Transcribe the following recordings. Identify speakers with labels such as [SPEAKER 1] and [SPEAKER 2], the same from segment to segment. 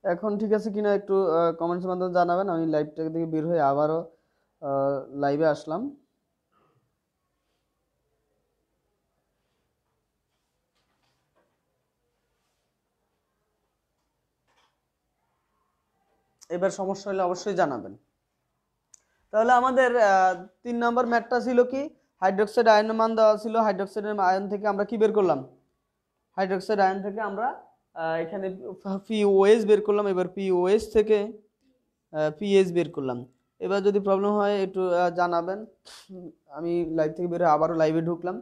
[SPEAKER 1] এখন ঠিক আছে কিনা একটু কমেন্টসের মাধ্যমে জানাবেন। আমি লাইভটা থেকে বের হয়ে আবারও লাইভে আসলাম। এবার সমস্যা হলে অবশ্যই জানাবেন। তাহলে আমাদের 3 নম্বর ম্যাথটা ছিল কি, হাইড্রোক্সাইড আয়নের মান দেওয়া ছিল। হাইড্রোক্সাইডের আয়ন থেকে আমরা কি বের করলাম? হাইড্রোক্সাইড আয়ন থেকে আমরা এখানে পিওএইচ বের করলাম। এবার পিওএইচ থেকে পিএইচ বের করলাম। এবার যদি প্রবলেম হয় একটু জানাবেন। আমি লাইভ থেকে বের হয়ে আবারও লাইভে ঢুকলাম।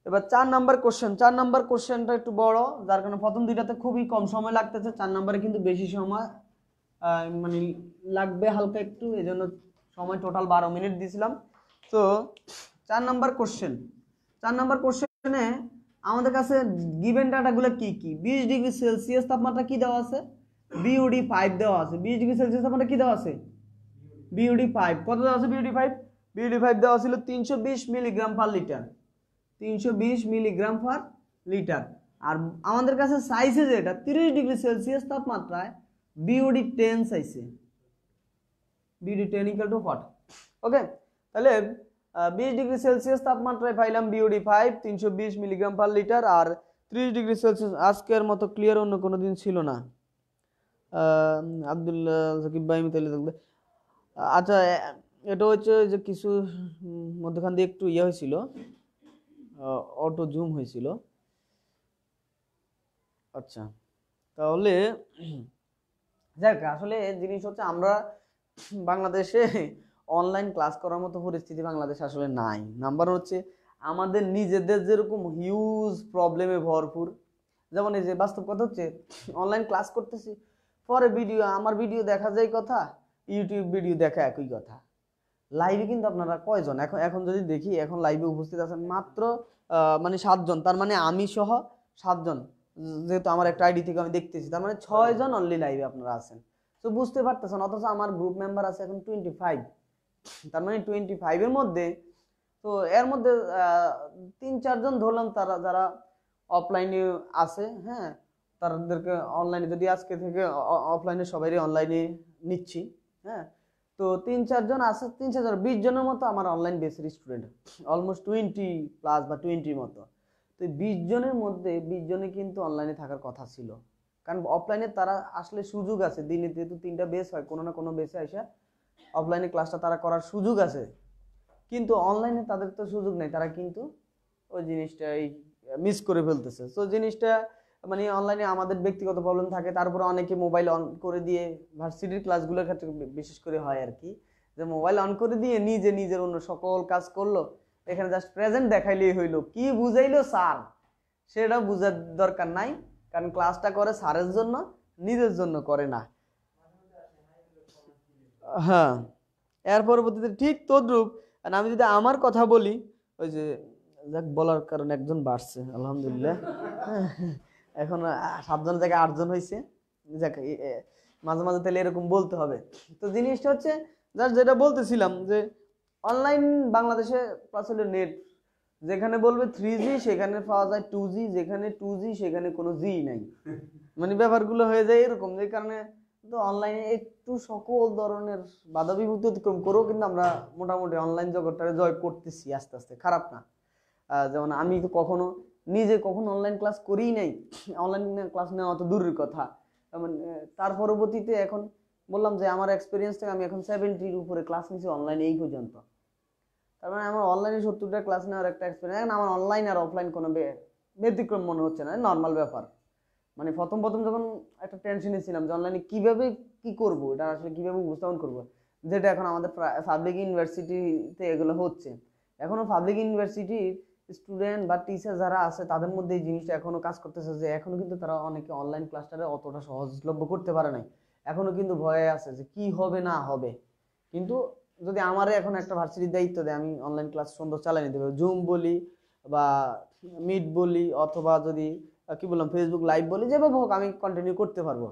[SPEAKER 1] এবার 4 নম্বর কোশ্চেন। 4 নম্বর কোশ্চেনটা একটু বড়, যার কারণে প্রথম দুইটাতে খুবই কম সময় লাগতেছে, 4 নম্বরে কিন্তু বেশি সময় মানে লাগবে হালকা একটু, এই জন্য সময় টোটাল 12 মিনিট দিয়েছিলাম। তো 4 নম্বর কোশ্চেন। 4 নম্বর কোশ্চেনে আমাদের কাছে গিভেন ডাটাগুলো কি কি? 20 ডিগ্রি সেলসিয়াস তাপমাত্রা কি দেওয়া আছে? বিওডি 5 দেওয়া আছে। 20 ডিগ্রি সেলসিয়াস তাপমাত্রা কি দেওয়া আছে? বিওডি 5 কত দেওয়া আছে? বিওডি 5 দেওয়া ছিল 320 milligram per litre. 320 milligram per litre. আর আমাদের কাছে চাইছে যেটা 30 ডিগ্রি সেলসিয়াস তাপমাত্রায় বিওডি 10 চাইছে। BOD 10 equal to what? Okay, তাহলে 20 ডিগ্রি সেলসিয়াস তাপমাত্রায় পাইলাম বিওডি 5 320 মিলিগ্রাম পার লিটার। আর 30 ডিগ্রি সেলসিয়াস আজকের মতো ক্লিয়ার অন্য কোনো দিন ছিল না। আব্দুল্লাহ সাকিব ভাই মিতালি থাকবে। আচ্ছা, এটা হচ্ছে যে কিছু মধ্যখান দিয়ে একটু ইয়ে হয়েছিল, অটো জুম হয়েছিল। আচ্ছা, তাহলে যাক, আসলে জিনিস হচ্ছে আমরা বাংলাদেশে অনলাইন ক্লাস করার মতো পরিস্থিতি বাংলাদেশে আসলে নাই। নাম্বার হচ্ছে আমাদের নিজেদের যেরকম হিউজ প্রবলেমে ভরপুর। যেমন এই যে বাস্তব কথা হচ্ছে, অনলাইন ক্লাস করতেছি, পরে আমার ভিডিও দেখা যায় কথা, ইউটিউব ভিডিও দেখা একই কথা। লাইভে কিন্তু আপনারা কয়জন? এখন এখন যদি দেখি, এখন লাইভে উপস্থিত আছেন মাত্র মানে 7 জন। তার মানে আমি সহ 7 জন, যেহেতু আমার একটা আইডি থেকে আমি দেখতেছি, তার মানে 6 জন অনলি লাইভে আপনারা আছেন। তো বুঝতে পারতেছেন, অথচ আমার গ্রুপ মেম্বার আছে এখন 25। তার মানে 25-এর মধ্যে, তো এর মধ্যে 3-4 জন ধরলাম তারা যারা অফলাইনে আছে। হ্যাঁ, তাদেরকে অনলাইনে যদি আজকে থেকে অফলাইনে সবাই অনলাইনে নিচ্ছি। হ্যাঁ, তো 3-4 জন আছে, 3-4 জন 20 জনের মতো আমার অনলাইন বেসের স্টুডেন্ট, অলমোস্ট 20+ বা 20-র মতো। তো 20 জনের মধ্যে 20 জনে কিন্তু অনলাইনে থাকার কথা ছিল, কারণ অফলাইনে তারা আসলে সুযোগ আছে, দিনে যেহেতু 3টা বেস হয়, কোনো না কোনো বেসে আসা অফলাইনে ক্লাসটা তারা করার সুযোগ আছে। কিন্তু অনলাইনে তাদের তো সুযোগ নেই, তারা কিন্তু ওই জিনিসটাই মিস করে ফেলতেছে। তো জিনিসটা মানে অনলাইনে আমাদের ব্যক্তিগত প্রবলেম থাকে, তারপরে অনেকে মোবাইল অন করে দিয়ে, ভার্সিটির ক্লাসগুলোর ক্ষেত্রে বিশেষ করে হয় আর কি, যে মোবাইল অন করে দিয়ে নিজে নিজের অন্য সকল কাজ করলো, এখানে জাস্ট প্রেজেন্ট দেখাইলেই হইলো, কি বুঝাইলো স্যার সেটা বুঝার দরকার নাই, কারণ ক্লাসটা করে স্যারের জন্য, নিজের জন্য করে না। হ্যাঁ, এর পরবর্তীতে ঠিক তদ্রুপ। আর আমি যদি আমার কথা বলি, ওই যে যাক, বলার কারণে একজন বাড়ছে আলহামদুলিল্লাহ। হ্যাঁ, এখন 7 জনের জায়গায় 8 জন হয়েছে। যাক, মাঝে মাঝে তাহলে এরকম বলতে হবে। তো জিনিসটা হচ্ছে যার যেটা বলতেছিলাম, যে অনলাইন বাংলাদেশে প্লাস হলো নেট, যেখানে বলবে 3G সেখানে পাওয়া যায় 2G, যেখানে 2G সেখানে কোনো জি নাই। মানে ব্যাপারগুলো হয়ে যায় এরকম, যে কারণে তো অনলাইনে একটু সকল ধরনের বাধা বিপত্তি অতিক্রম করেও কিন্তু আমরা মোটামুটি অনলাইন জগৎটারে জয় করতেছি আস্তে আস্তে, খারাপ না। যেমন আমি তো কখনো নিজে কখনো অনলাইন ক্লাস করিই নাই, অনলাইন ক্লাস নেওয়া তো দূরের কথা। মানে তার পরবর্তীতে এখন বললাম যে আমার এক্সপিরিয়েন্স থেকে আমি এখন 70-র উপরে ক্লাস নিয়েছি অনলাইনে এই পর্যন্ত। তার মানে আমার অনলাইনে 70টা ক্লাস নেওয়ার একটা এক্সপিরিয়েন্স। এখন আমার অনলাইন আর অফলাইন কোনো ব্যতিক্রম মনে হচ্ছে না, নর্মাল ব্যাপার। মানে প্রথম প্রথম যখন একটা টেনশনে ছিলাম যে অনলাইনে কিভাবে কি করব, এটা আসলে কিভাবে উপস্থাপন করব, যেটা এখন আমাদের পাবলিক ইউনিভার্সিটিতে এগুলো হচ্ছে। এখনো পাবলিক ইউনিভার্সিটির স্টুডেন্ট বা টিচার যারা আছে তাদের মধ্যে এই জিনিসটা এখনো কাজ করতেছে, যে এখনো কিন্তু তারা অনেকে অনলাইন ক্লাসটারে অতটা সহজলভ্য করতে পারে নাই। এখনো কিন্তু ভয়ে আছে যে কি হবে না হবে। কিন্তু যদি আমারে এখন একটা ভার্সিটির দায়িত্ব দেয়, আমি অনলাইন ক্লাস সুন্দর চালিয়ে নিতে পারবো। জুম বলি বা মিট বলি, অথবা যদি কি বললাম ফেসবুক লাইভ বলি, যেভাবে হোক আমি কন্টিনিউ করতে পারবো।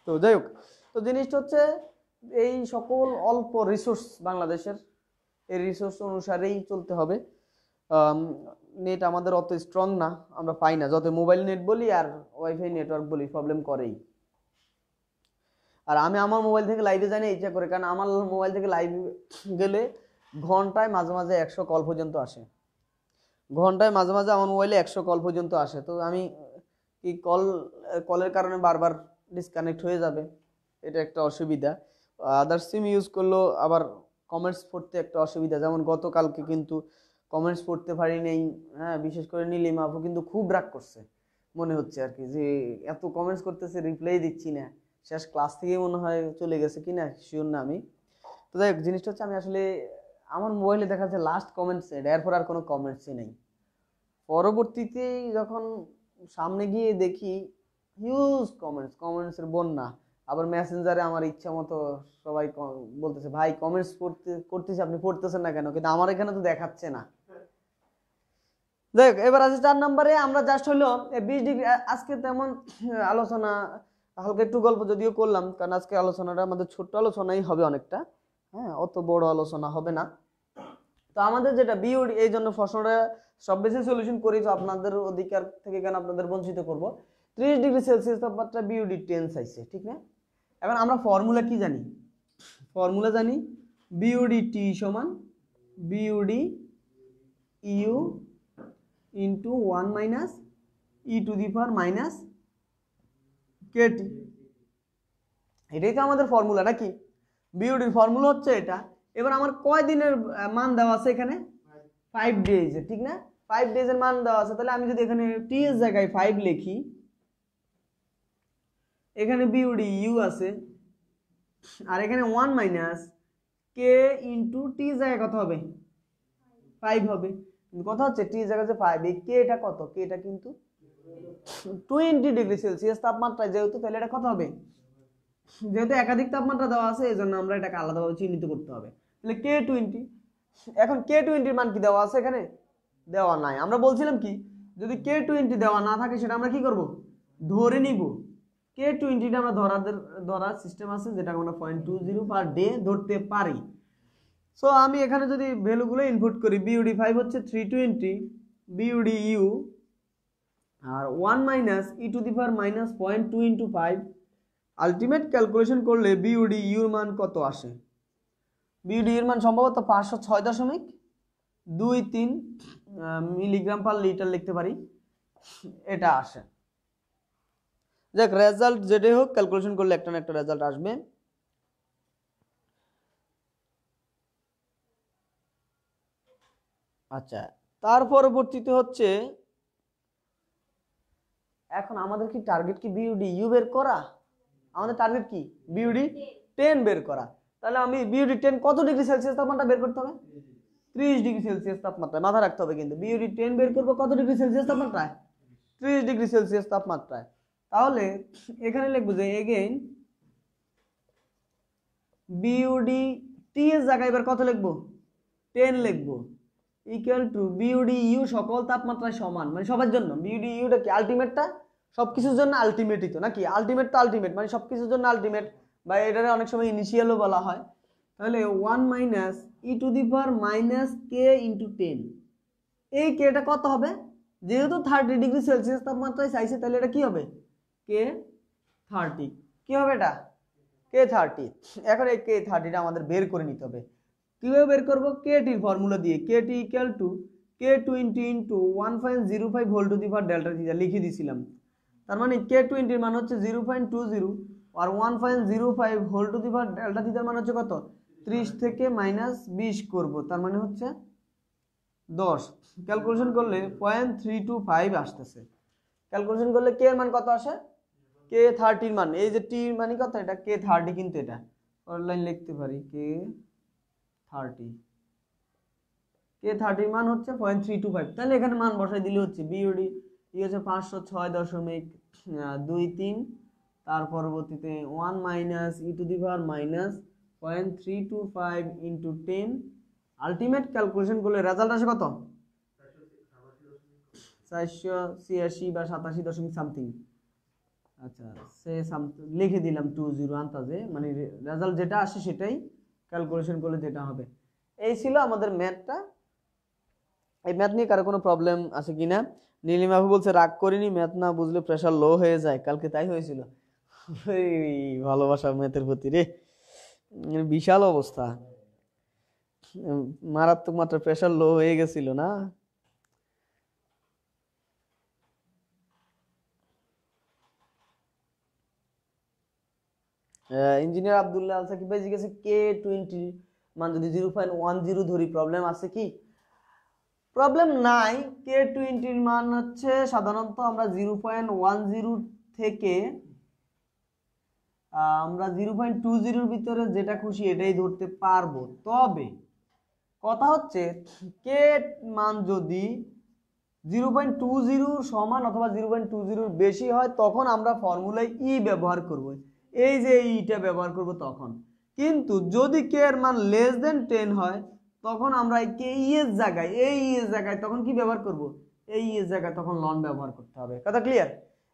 [SPEAKER 1] তো যাই হোক, তো জিনিসটা হচ্ছে এই সকল অল্প রিসোর্স বাংলাদেশের, এই রিসোর্স অনুসারেই চলতে হবে। নেট আমাদের অত স্ট্রং না, আমরা পাই না, যত মোবাইল নেট বলি আর ওয়াইফাই নেটওয়ার্ক বলি প্রবলেম করেই। আর আমি আমার মোবাইল থেকে লাইভে যাই না ইচ্ছা করে, কারণ আমার মোবাইল থেকে লাইভ গেলে ঘন্টায় মাঝে মাঝে 100 কল পর্যন্ত আসে, ঘন্টায় মাঝে মাঝে আমার মোবাইলে 100 কল পর্যন্ত আসে। তো আমি কি কলের কারণে বারবার ডিসকানেক্ট হয়ে যাবে, এটা একটা অসুবিধা। আদার সিম ইউজ করলেও আবার কমেন্টস পড়তে একটা অসুবিধা, যেমন গতকালকে কিন্তু কমেন্টস পড়তে পারি নেই। হ্যাঁ, বিশেষ করে নীলিমা আপু কিন্তু খুব রাগ করছে মনে হচ্ছে আর কি, যে এত কমেন্টস করতেছে রিপ্লাই দিচ্ছি না, শেষ ক্লাস থেকে মনে হয় চলে গেছে কিনা শিওর না আমি। তো যাই হোক, জিনিসটা হচ্ছে আমি আসলে আমার মোবাইলে দেখা যাচ্ছে লাস্ট কমেন্টস এরপর আর কোনো কমেন্টসই নেই। পরবর্তীতে যখন সামনে গিয়ে দেখি হিউজ কমেন্টসের বন্যা। আবার মেসেঞ্জারে আমার ইচ্ছা মতো সবাই বলতেছে ভাই কমেন্টস করতেছি আপনি পড়তেছেন না কেন, কিন্তু আমার এখানে তো দেখাচ্ছে না। দেখ এবার আছে 4 নম্বরে, আমরা জাস্ট হলো 20 ডিগ্রি আজকে তেমন আলোচনা, হালকা একটু গল্প যদিও করলাম, কারণ আজকে আলোচনাটা আমাদের ছোট্ট আলোচনাই হবে অনেকটা, হ্যাঁ অত বড় আলোচনা হবে না। তো আমাদের যেটা বিওডি, এই জন্য প্রশ্নটা সব বেশি সলিউশন করি, তো আপনাদের অধিকার থেকে কেন আপনাদের বঞ্চিত করব। 30 ডিগ্রি সেলসিয়াস তাপমাত্রা বিওডি টেন্স আইছে, ঠিক না? এখন আমরা ফর্মুলা কি জানি? ফর্মুলা জানি বিওডি টি সমান BOD u into 1 minus e to the power minus kt. এটাই তো আমাদের ফর্মুলা নাকি? বিওডির ফর্মুলা হচ্ছে এটা। এবার আমার কয় দিনের মান দেওয়া আছে এখানে? 5 ডেজ, ঠিক না? 5 ডেজের মান দেওয়া আছে, তাহলে আমি যদি এখানে টি এর জায়গায় 5 লিখি, এখানে বিওডি ইউ আছে, আর এখানে 1 মাইনাস কে ইন্টু টি জায়গায় কত হবে? 5 হবে। কথা হচ্ছে টি জায়গায় যে 5, এই কে এটা কত? কে এটা কিন্তু 20 ডিগ্রি সেলসিয়াস তাপমাত্রায় যেহেতু, তাহলে এটা কত হবে? যেহেতু একাধিক তাপমাত্রা দেওয়া আছে এই জন্য আমরা এটাকে আলাদাভাবে চিহ্নিত করতে হবে। তাহলে কে 20। এখন কে 20 মান কি দেওয়া আছে এখানে? দেওয়া নাই। আমরা বলছিলাম কি, যদি কে 20 দেওয়া না থাকে সেটা আমরা কি করব? ধরে নিব। কে 20টা আমরা ধরার সিস্টেম আছে, যেটা আমরা 0.20 পার ডে ধরতে পারি। সো আমি এখানে যদি ভ্যালুগুলো ইনপুট করি, বিওডি 5 হচ্ছে 320, বিওডি ইউ আর 1 minus e to the power minus 0.2 into 5, ultimate calculation করলে বিওডি ইউর মান কত আসে? বিওডি এর মান সম্ভবত 506.23 মিলিগ্রাম পার লিটার লিখতে পারি, এটা আসে। দেখ রেজাল্ট যেটাই হোক ক্যালকুলেশন করলে একটা না একটা রেজাল্ট আসবে। আচ্ছা, তার পরবর্তীতে হচ্ছে এখন আমাদের কি টার্গেট কি বিওডি ইউ বের করা? আমাদের টার্গেট কি? বিওডি 10 বের করা। তাহলে আমি বিওডি 10 কত ডিগ্রি সেলসিয়াস তাপমাত্রা বের করতে হবে? 30 ডিগ্রি সেলসিয়াস তাপমাত্রায়। মাথা রাখতে হবে কিন্তু বিওডি 10 বের করব কত ডিগ্রি সেলসিয়াস তাপমাত্রায়? 30 ডিগ্রি সেলসিয়াস তাপমাত্রায়। তাহলে এখানে লিখবো যে এগেইন বিওডি টি এর জায়গায় এবার কত লিখবো? 10 লিখবো, ইকুয়াল টু বিওডি ইউ সকল তাপমাত্রায় সমান, মানে সবার জন্য। বিওডি ইউটা কি আলটিমেটটা? সবকিছুর জন্য আলটিমেটই তো নাকি? আলটিমেট তো আলটিমেট, মানে সবকিছুর জন্য আলটিমেট, বা এটারে অনেক সময় ইনিশিয়ালও বলা হয়। তাহলে 1 minus e to the power minus K into 10, এই কেটা কত হবে? যেহেতু 30 ডিগ্রি সেলসিয়াস তাপমাত্রায় চাইছে, তাহলে এটা কি হবে? কে 30। কি হবে এটা? কে 30। এখন এই কে 30টা আমাদের বের করে নিতে হবে। কিভাবে বের করব? কেটির ফর্মুলা দিয়ে, KT equal to K 20 into 1.05 whole to the power delta theta লিখে দিয়েছিলাম। তার মানে কে 20 মান হচ্ছে 0.20 আর 1.05 whole to the power delta থিটার মান হচ্ছে কত? 30 থেকে মাইনাস 20 করব, তার মানে হচ্ছে 10। ক্যালকুলেশন করলে 0.325 আসতেছে। ক্যালকুলেশন করলে কে এর মান কত আসে? কে 30 মান, এই যে টি মানে কত, এটা কে 30, কিন্তু এটা অনলাইন লিখতে পারি কে 30। কে 30 মান হচ্ছে 0.325। তাহলে এখানে মান বসাই দিলে হচ্ছে বিওডি ই হচ্ছে 506.23, তার পরবর্তীতে 1 minus e to the power minus 0.325 into 10। Ultimate calculation করলে রেজাল্ট আসে কত? 486 বা 87 দশমিক সামথিং। আচ্ছা, সে লিখে দিলাম 20 আন্তাজে, মানে রেজাল্ট যেটা আসে সেটাই ক্যালকুলেশন করলে যেটা হবে। এই ছিল আমাদের ম্যাথটা। এই ম্যাথ নিয়ে কারো কোনো প্রবলেম আছে কিনা? নীলিমা আপু বলছে রাগ করিনি, ম্যাথ না বুঝলে প্রেশার লো হয়ে যায়, কালকে তাই হয়েছিল। ভালোবাসা ম্যাথের প্রতি রে, বিশাল অবস্থা, মারাত্মক মাত্রা প্রেশার লো হয়ে গেছিল না। ইঞ্জিনিয়ার আব্দুল্লাহ আল সাকিব ভাই জিজ্ঞাসা K20 মান যদি 0.10 ধরি প্রবলেম আছে কি? প্রবলেম নাই। K20 মান হচ্ছে সাধারণত আমরা 0.10 থেকে আমরা 0.20 ভিতরে যেটা খুশি এটাই ধরতে পারবো। তবে কথা হচ্ছে কে মান যদি 0.20 সমান অথবা 0.20 বেশি হয় তখন আমরা ফর্মুলায় ই ব্যবহার করব, এই যে ইটা ব্যবহার করব তখন। কিন্তু যদি কে এর মান লেস দেন 10 হয় তখন আমরা কে ই এর জায়গায় তখন কি ব্যবহার করব? এই এর জায়গায় তখন লন ব্যবহার করতে হবে। কথা ক্লিয়ার?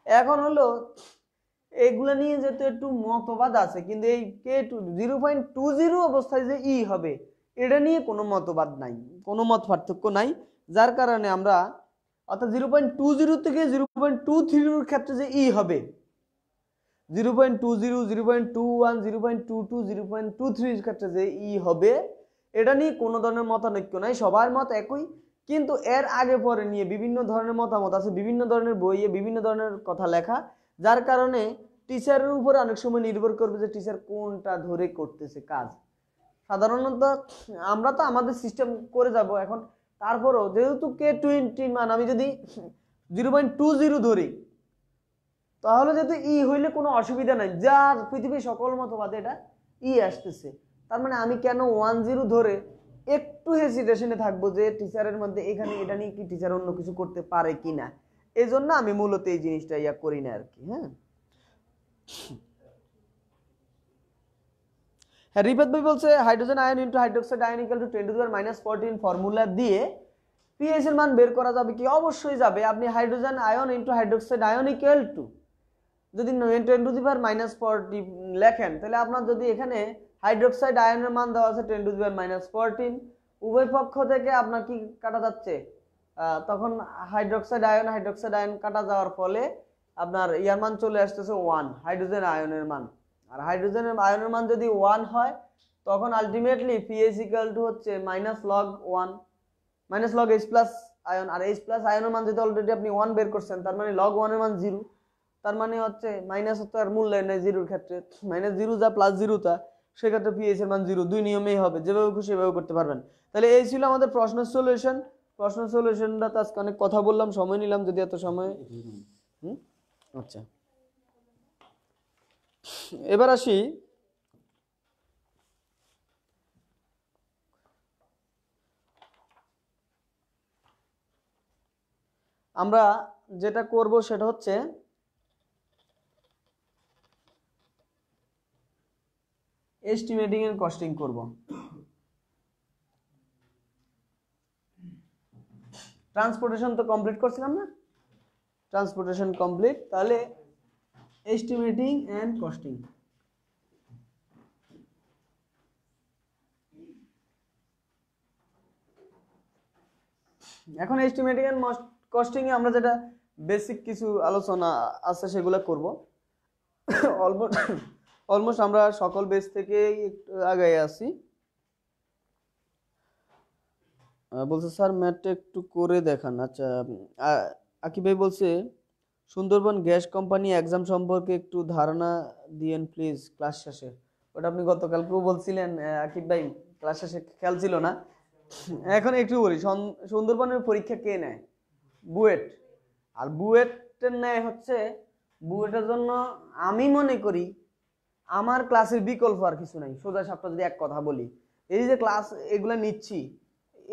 [SPEAKER 1] এখন হলো এগুলা নিয়ে যেহেতু একটু মতবাদ আছে, কিন্তু এই K0.20 অবস্থায় যে ই হবে এটা নিয়ে কোনো মতবাদ নাই, কোনো মত পার্থক্য নাই। যার কারণে আমরা অর্থাৎ 0.20 থেকে 0.23 ক্ষেত্রে যে ই হবে 0.20, 0.21, 0.22, 0.23 ক্ষেত্রে যে ই হবে এটা নিয়ে কোনো ধরনের মতানৈক্য নাই, সবার মত একই। কিন্তু এর আগে পরে নিয়ে বিভিন্ন ধরনের মতামত আছে, বিভিন্ন ধরনের বইয়ে বিভিন্ন ধরনের কথা লেখা, যার কারণে টিচারের উপরে অনেক সময় নির্ভর করবে যে টিচার কোনটা ধরে করতেছে কাজ। সাধারণত আমরা তো আমাদের সিস্টেম করে যাব এখন, তারপরও যেহেতু K20 মান আমি যদি 0.20 ধরি তাহলে যেহেতু ই হইলে কোনো অসুবিধা নাই, যার পৃথিবীর সকল মতবাদে এটা ই আসতেছে। তার মানে আমি কেন 10 ধরে একটু হেসিটেশনে থাকবো যে টিচারের মধ্যে এখানে এটা নিয়ে কি টিচার অন্য কিছু করতে পারে কিনা, এই জন্য আমি মূলত এই জিনিসটা ইয়া করি না আর কি। হ্যাঁ, রিফাত ভাই বলছে hydrogen ion into hydroxide ion equal to 10⁻14 formula দিয়ে পিএইচ এর মান বের করা যাবে কি? অবশ্যই যাবে। আপনি hydrogen ion into hydroxide ion equal to যদি 10⁻40 লেখেন তাহলে আপনার যদি এখানে হাইড্রোক্সাইড আয়নের মান দেওয়া আছে 10⁻14, উভয় পক্ষ থেকে আপনার কি কাটা যাচ্ছে? তখন হাইড্রোক্সাইড আয়ন কাটা যাওয়ার ফলে আপনার ইয়ার মান চলে আসতেছে 1, হাইড্রোজেন আয়নের মান। আর হাইড্রোজেনের আয়নের মান যদি 1 হয় তখন আলটিমেটলি পিএইচ ইকুয়াল টু হচ্ছে -log1 -log H plus ion. আর H প্লাস আয়নের মান যদি অলরেডি আপনি 1 বের করছেন তার মানে log1 এর মান 0, তার মানে হচ্ছে মাইনাস তো আর মূল্যায়ন নাই জিরোর ক্ষেত্রে, -0 যা +0 তা, সেক্ষেত্রে পিএইচ এর মান 0। দুই নিয়মেই হবে, যেভাবে খুশি সেভাবে করতে পারবেন। তাহলে এই ছিল আমাদের প্রশ্নের সলিউশন। প্রশ্নের সলিউশনটা তো আজকে অনেক কথা বললাম, সময় নিলাম, যদি এত সময়। আচ্ছা, এবার আসি আমরা যেটা করব সেটা হচ্ছে এস্টিমেটিং এন্ড কস্টিং করব। ট্রান্সপোর্টেশন তো কমপ্লিট করছিলাম না? ট্রান্সপোর্টেশন কমপ্লিট, তাহলে এস্টিমেটিং এন্ড কস্টিং। এখন এস্টিমেটিং এন্ড কস্টিং এ আমরা যেটা বেসিক কিছু আলোচনা আছে সেগুলো করব। অলমোস্ট আমরা সকল বেস থেকে একটু আগে আছি। বলছে স্যার ম্যাথটা একটু করে দেখান। আচ্ছা, আকিব ভাই বলছে সুন্দরবন গ্যাস কোম্পানি এক্সাম সম্পর্কে একটু ধারণা দিয়েন প্লিজ ক্লাস শেষে। ওটা আপনি গতকালকেও বলছিলেন আকিব ভাই, ক্লাস শেষে খেয়াল ছিল না। এখন একটু বলি, সুন্দরবনের পরীক্ষা কে নেয়? বুয়েট। আর বুয়েটের নেয় হচ্ছে, বুয়েটের জন্য আমি মনে করি আমার ক্লাসের বিকল্প আর কিছু নাই। সোজা সাপটা যদি এক কথা বলি, এই যে ক্লাস এগুলো নিচ্ছি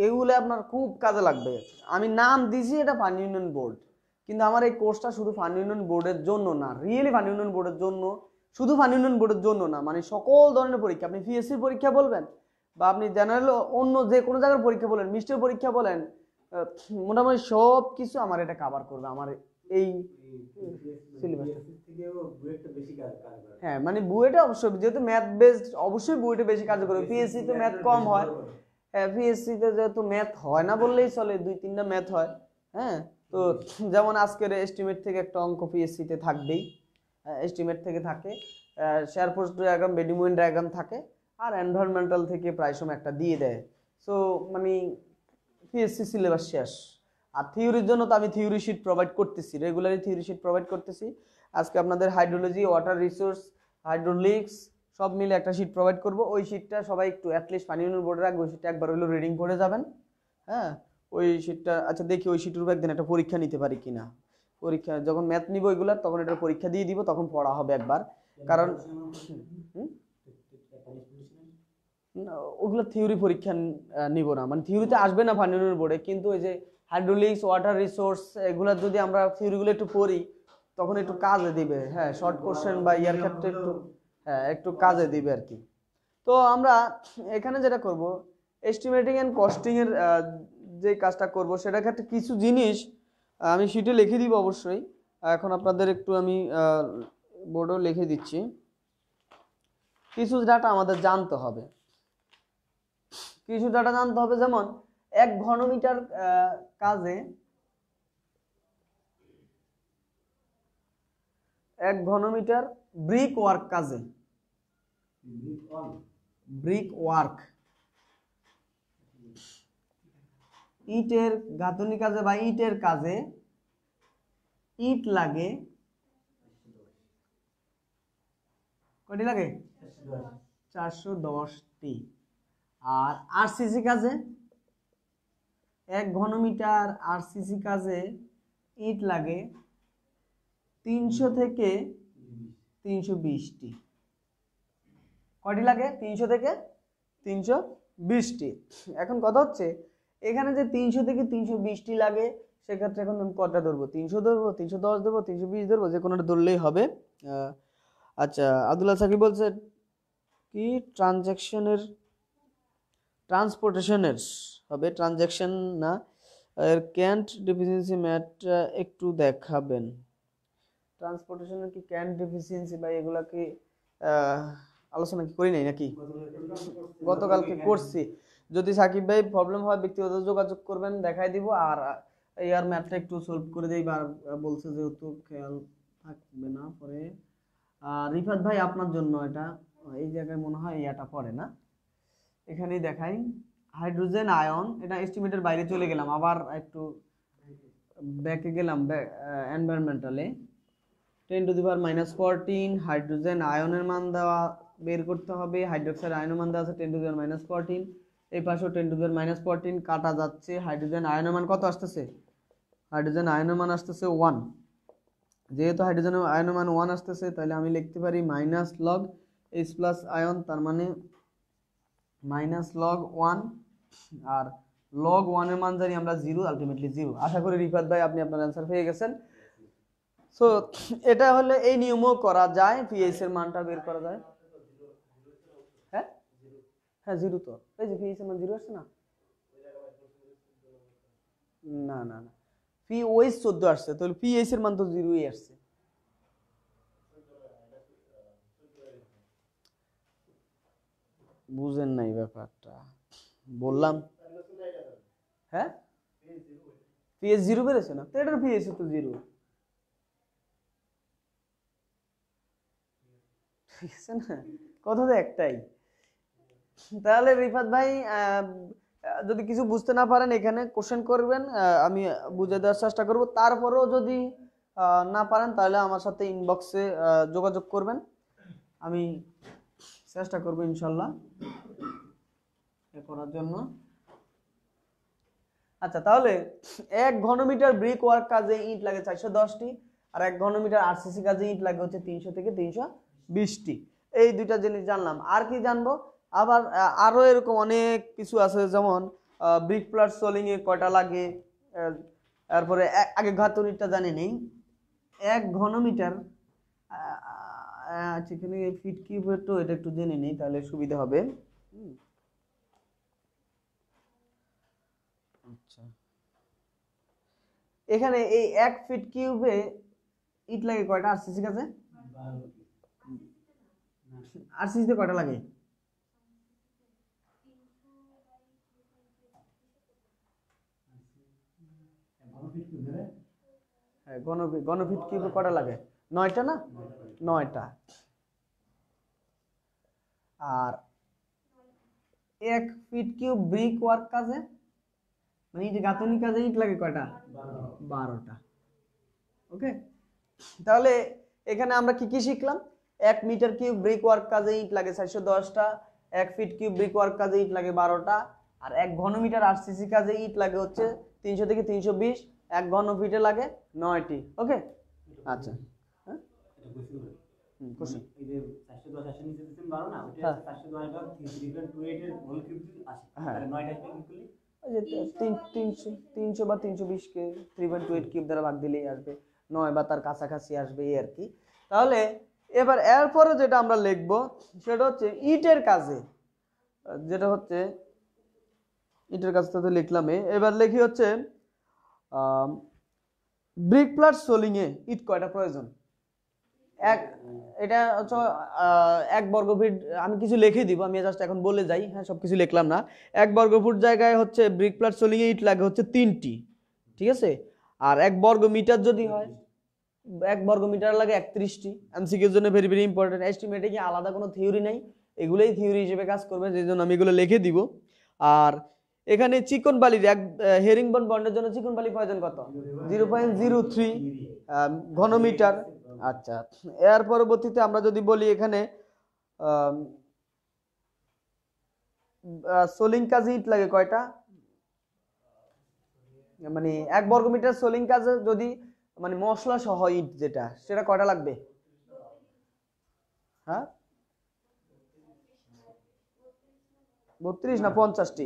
[SPEAKER 1] এগুলো আপনার খুব কাজে লাগবে। আমি নাম দিছি এটা ফান্ড ইউনিয়ন বোর্ড, কিন্তু আমার এই কোর্সটা শুধু ফান্ড ইউনিয়ন বোর্ডের জন্য না, রিয়েলি ফান্ড ইউনিয়ন বোর্ডের জন্য, শুধু ফান্ড ইউনিয়ন বোর্ডের জন্য না, মানে সকল ধরনের পরীক্ষা, আপনি পিএসসির পরীক্ষা বলবেন বা আপনি জেনারেল অন্য যে কোনো জায়গার পরীক্ষা বলেন, মিস্টের পরীক্ষা বলেন, মোটামুটি সব কিছু আমার এটা কভার করবে আমার এই সিলেবাসটা। হ্যাঁ, মানে বুয়েটে অবশ্যই, যেহেতু ম্যাথ বেসড, অবশ্যই বুয়েটে বেশি কাজ করবে। পিএসসি তে ম্যাথ কম হয়। হ্যাঁ, পিএসসি তে যেহেতু ম্যাথ হয় না বললেই চলে, 2-3টা ম্যাথ হয়। হ্যাঁ, তো যেমন আজকের এস্টিমেট থেকে একটা অঙ্ক পিএসসি তে থাকবেই। এস্টিমেট থেকে থাকে, শেয়ার ফোর্স ডায়াগ্রাম, বেডিমুইন ডায়াগ্রাম থাকে, আর এনভায়রনমেন্টাল থেকে প্রায় সময় একটা দিয়ে দেয়। সো মানে পিএসসি সিলেবাস শেষ। আর থিওরির জন্য তো আমি থিওরি শিট প্রোভাইড করতেছি, রেগুলারলি থিওরি শিট প্রোভাইড করতেছি। আজকে আপনাদের হাইড্রোলজি, ওয়াটার রিসোর্স, হাইড্রোলিক্স সব মিলে একটা শিট প্রোভাইড করব। ওই শিটটা সবাই একটু অ্যাটলিস্ট পানি উন্নয়ন বোর্ডে রাখবে, ওই শিটটা একবার হলো রিডিং করে যাবেন। হ্যাঁ, ওই শিটটা আচ্ছা দেখি ওই শিটের উপর একদিন একটা পরীক্ষা নিতে পারি কিনা। পরীক্ষা যখন ম্যাথ নিব এগুলার, তখন এটার পরীক্ষা দিয়ে দিব, তখন পড়া হবে একবার। কারণ ওগুলো থিওরি পরীক্ষা নিব না, মানে থিওরিতে আসবে না পানি উন্নয়ন বোর্ডে, কিন্তু ওই যে হাইড্রোলিক্স, ওয়াটার রিসোর্স এগুলা যদি আমরা থিওরিগুলো একটু পড়ি তখন একটু কাজে দিবে। হ্যাঁ, শর্ট কোশ্চেন বা ইয়ার ক্ষেত্রে একটু একটু কাজে দিবে আর কি। তো আমরা এখানে যেটা করব, এস্টিমেটিং এন্ড কস্টিং এর যে কাজটা করব সেটার ক্ষেত্রে কিছু জিনিস আমি শিটে লিখে দিব অবশ্যই। এখন আপনাদের একটু আমি বোর্ডেও লিখে দিচ্ছি। কিছু ডাটা আমাদের জানতে হবে, কিছু ডাটা জানতে হবে, যেমন 1 ঘনমিটার কাজে 1 ঘনমিটার ব্রিক ওয়ার্ক কাজে, ব্রিক ওয়ার্ক ইটের গাঁথনি কাজে বা ইটের কাজে ইট লাগে কয়টি লাগে? 410টি। আর আরসিসি কাজে 1 ঘনমিটার আরসিসি কাজে ইট লাগে 300 থেকে 320টি। কয়টি লাগে? 300 থেকে 320টি। এখন কথা হচ্ছে এখানে যে 300 থেকে 320টি লাগে, সেক্ষেত্রে এখন আমি কয়টা ধরবো? 300 ধরবো, 310 ধরবো, 320 ধরবো, যে কোনোটা ধরলেই হবে। আচ্ছা, আব্দুল্লাহ সাকিব বলছে কি ট্রান্সপোর্টেশনের হবে, ট্রানজ্যাকশন না। এর ক্যান্ট ডেফিসিয়েন্সি ম্যাথ একটু দেখাবেন। ট্রান্সপোর্টেশনের কি ক্যান্ট ডেফিসিয়েন্সি বা এগুলা কি আলোচনা কি করি নাই নাকি? গতকালকে করছি। যদি সাকিব ভাই প্রবলেম হয় ব্যক্তিগত যোগাযোগ করবেন, দেখাই দিব। আর এর ম্যাথটা একটু সলভ করে দেই, বলছে যেহেতু খেয়াল থাকবে না পরে। রিফাত ভাই আপনার জন্য এটা, এই জায়গায় মনে হয় এটা পড়ে না, এখানেই দেখাই। হাইড্রোজেন আয়ন, এটা এস্টিমেটের বাইরে চলে গেলাম, আবার একটু ব্যাকে গেলাম এনভায়রনমেন্টালে। 10⁻⁻14 হাইড্রোজেন আয়নের মান দেওয়া, বের করতে হবে। হাইড্রোক্সাইড আয়নের মান দেওয়া আছে 10⁻⁻14, এই পাশেও 10⁻⁻14 কাটা যাচ্ছে। হাইড্রোজেন আয়নের মান কত আসতেছে? হাইড্রোজেন আয়নের মান আসতেছে 1। যেহেতু হাইড্রোজেন আয়নের মান 1 আসতেছে, তাহলে আমি লিখতে পারি minus log H plus ion, তার মানে মাইনাস লগ 1। আর লগ 1 এর মান জানি আমরা 0, আলটিমেটলি 0। আশা করি রিফাত ভাই আপনি আপনার অ্যান্সার পেয়ে গেছেন। সো এটা হলে এই নিয়মও করা যায়, পিএইচ এর মানটা বের করা যায়। হ্যাঁ হ্যাঁ, 0 তো এই যে পিএইচ এর মান 0 আসছে না? না না না, পিওএইচ 14 আসছে, তাহলে পিএইচ এর মান তো 0ই আসছে। বুঝেন নাই ব্যাপারটা, বললাম। হ্যাঁ, পিএইচ 0 বেড়েছে না তো, এটার পিএইচ তো 0, ঠিক আছে না? কথা তো একটাই। তাহলে রিফাত ভাই যদি কিছু বুঝতে না পারেন এখানে কোশ্চেন করবেন, আমি বুঝে দেওয়ার চেষ্টা করব। তারপরেও যদি না পারেন তাহলে আমার সাথে ইনবক্সে যোগাযোগ করবেন, আমি চেষ্টা করব ইনশাল্লাহ করার জন্য। আচ্ছা, তাহলে 1 ঘনমিটার ব্রিক ওয়ার্ক কাজে ইট লাগে 410টি, আর 1 ঘনমিটার আরসিসি কাজে ইট লাগে হচ্ছে 300 থেকে 320টি। এই দুইটা জিনিস জানলাম। আর কি জানবো? আবার আরো এরকম অনেক কিছু আছে, যেমন ব্রিক প্লাস সোলিং এ কয়টা লাগে, তারপরে আগে গাঁথনিটা জানি নেই। 1 ঘনমিটার এখানে ফিট কিউবের, তো এটা একটু জেনে নেই তাহলে সুবিধা হবে। আচ্ছা, এখানে এই 1 ফিট কিউবে ইট লাগে কয়টা আরসিসি কাছে? আরসিসি তে কয়টা লাগে? হ্যাঁ, ঘনফিট কিউবে কয়টা লাগে? 9টা না, 9টা। আর 1 ফিট কিউব ব্রিক ওয়ার্ক কাজে মানে ইট গাঁথনি কাজে ইট লাগে কয়টা? 12টা। ওকে, তাহলে এখানে আমরা কি কি শিখলাম? 1 মিটার কিউব ব্রিক ওয়ার্ক কাজে ইট লাগে 410টা, 1 ফিট কিউব ব্রিক ওয়ার্ক কাজে ইট লাগে 12টা, আর 1 ঘন মিটার আরসিসি কাজে ইট লাগে হচ্ছে 300 থেকে 320, 1 ঘন ফিটে লাগে 9টি। ওকে, আচ্ছা, হ্যাঁ কোশ্চেন এই যে 410 আসে নিচে দিতেন 12 না, ওটা 410 ভাগ 3.28 এর হোল কিউব আসে, তাহলে 9টা আসবে কি করলি? ওই যে 300 বা 320 কে 3.28 কিউব দ্বারা ভাগ দিলেই আসবে, 9 বা তার কাছাকাছি আসবে এই আর কি। তাহলে এবার এরপরে যেটা আমরা লিখব সেটা হচ্ছে ইটের কাজে, যেটা হচ্ছে ইটের কাজটা তো লিখলাম। এবার লিখি হচ্ছে ব্রিক প্লাস সোলিং এ ইট কয়টা প্রয়োজন? এটা হচ্ছে 1 বর্গ ফিট, আমি কিছু লিখে দিব, আমি জাস্ট এখন বলে যাই, হ্যাঁ সবকিছু লিখলাম না। 1 বর্গ ফুট জায়গায় হচ্ছে ব্রিক প্লাস সোলিং এ ইট লাগে হচ্ছে 3টি, ঠিক আছে। আর 1 বর্গ মিটার যদি হয়, 1 বর্গ মিটার লাগে 31টি। এমসিকিউর জন্য ভেরি ভেরি ইম্পর্টেন্ট। এস্টিমেটে কি আলাদা কোনো থিওরি নাই, এগুলোই থিওরি হিসেবে কাজ করবে, সেই জন্য আমি এগুলো লিখে দিব। আর এখানে চিকন বালির হেরিংবন বন্ডের জন্য চিকন বালি প্রয়োজন কত? 0.03 ঘন মিটার। আচ্ছা, এর পরবর্তীতে আমরা যদি বলি এখানে সোলিং কাজে ইট লাগে কয়টা? মানে 1 বর্গ মিটার সোলিং কাজে যদি মানে মশলা সহ ইট যেটা, সেটা কয়টা লাগবে? হ্যাঁ 32 না 50টি?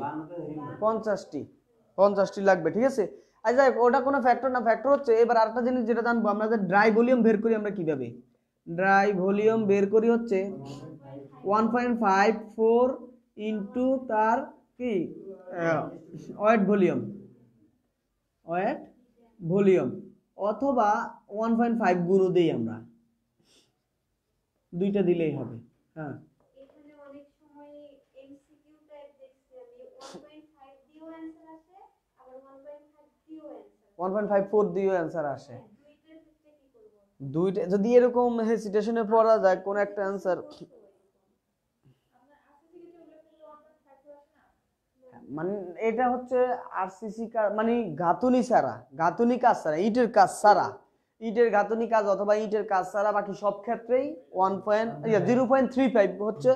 [SPEAKER 1] 50টি লাগবে, ঠিক আছে। আচ্ছা ওটা কোনো ফ্যাক্টর না, ফ্যাক্টর হচ্ছে এবার আরেকটা জিনিস যেটা জানবো আমরা, যে ড্রাই ভলিউম বের করি আমরা কিভাবে? ড্রাই ভলিউম বের করি হচ্ছে 1.54 ইনটু তার কি ওয়েট ভলিউম অথবা 1.5 গুণ দেই আমরা, দুইটা দিলেই হবে। হ্যাঁ
[SPEAKER 2] এখানে অনেক সময় এমসিকিউ টাইপ দেখছি আমি 1.5 দিও অ্যানসার আসে, আবার 1.5 দিও অ্যানসার
[SPEAKER 1] 1.54 দিও অ্যানসার আসে।
[SPEAKER 2] দুইটার ক্ষেত্রে কি করব?
[SPEAKER 1] দুইটা যদি এরকম হেসিটেশনে পড়া যায় কোন একটা অ্যানসার,
[SPEAKER 2] আপনার আরসিসি কে উল্লেখ করলে 1.5 আসে না,
[SPEAKER 1] মানে এটা হচ্ছে আরসিসি মানে গাঁথুনি ছাড়া, গাঁথুনি কাজ ছাড়া, ইটের কাজ ছাড়া, ইটের গাঁথুনি কাজ অথবা ইটের কাজ ছাড়া বাকি সব ক্ষেত্রেই 0.35 হচ্ছে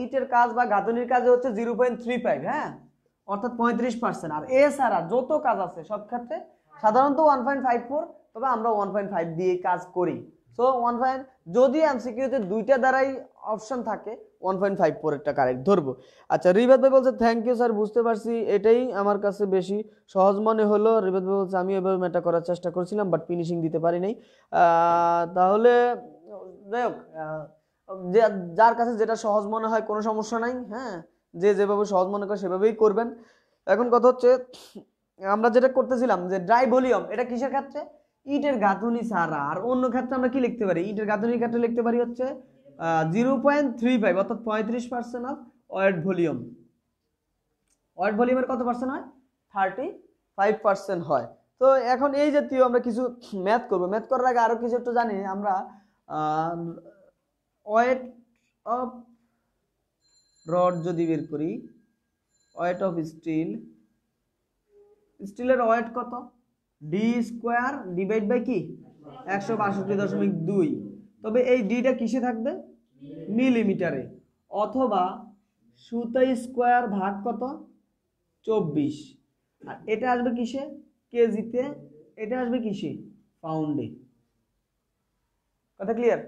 [SPEAKER 1] ইটের কাজ বা গাঁথুনির কাজ হচ্ছে 0.35, হ্যাঁ অর্থাৎ 35%। আর এছাড়া যত কাজ আছে সব ক্ষেত্রে সাধারণত 1.54, তবে আমরা 1.5 দিয়ে কাজ করি। সো 1. যদি এমসিকিউতে দুইটা দ্বারাই অপশন থাকে 1.5 পরেরটা কারেক্ট ধরবো। আচ্ছা রিবাদ ভাই বলছে থ্যাংক ইউ স্যার, বুঝতে পারছি, এটাই আমার কাছে বেশি সহজ মনে হলো। রিবাদ ভাই বলছে আমি এভাবে মেটা করার চেষ্টা করছিলাম বাট ফিনিশিং দিতে পারি নাই। তাহলে যাই হোক, যার কাছে যেটা সহজ মনে হয় কোনো সমস্যা নাই, হ্যাঁ যে যেভাবে সহজ মনে করে সেভাবেই করবেন। এখন কথা হচ্ছে আমরা যেটা করতেছিলাম যে ড্রাই ভলিউম, এটা কিসের ক্ষেত্রে? ইটের গাঁথুনি ছাড়া। আর অন্য ক্ষেত্রে আমরা কি লিখতে পারি? ইটের গাঁথুনির ক্ষেত্রে লিখতে পারি হচ্ছে 0.35 অর্থাৎ 35% অফ ওয়েট ভলিউম। ওয়েট ভলিউমের কত পার্সেন্ট হয়? 35% হয়। তো এখন এই জাতীয় আমরা কিছু ম্যাথ করবো। ম্যাথ করার আগে আরো কিছু একটু জানি আমরা, ওয়েট অফ রড যদি বের করি, ওয়েট অফ স্টিলের ওয়েট কত? ডি স্কোয়ার ডিভাইড বাই কি 162.2। তবে এই ডিটা কিসে থাকবে? মিলিমিটারে। অথবা সুতা স্কোয়ার ভাগ কত? 24। আর এটা আসবে কিসে? কেজিতে। এটা আসবে কিসে? পাউন্ডে। কথা ক্লিয়ার?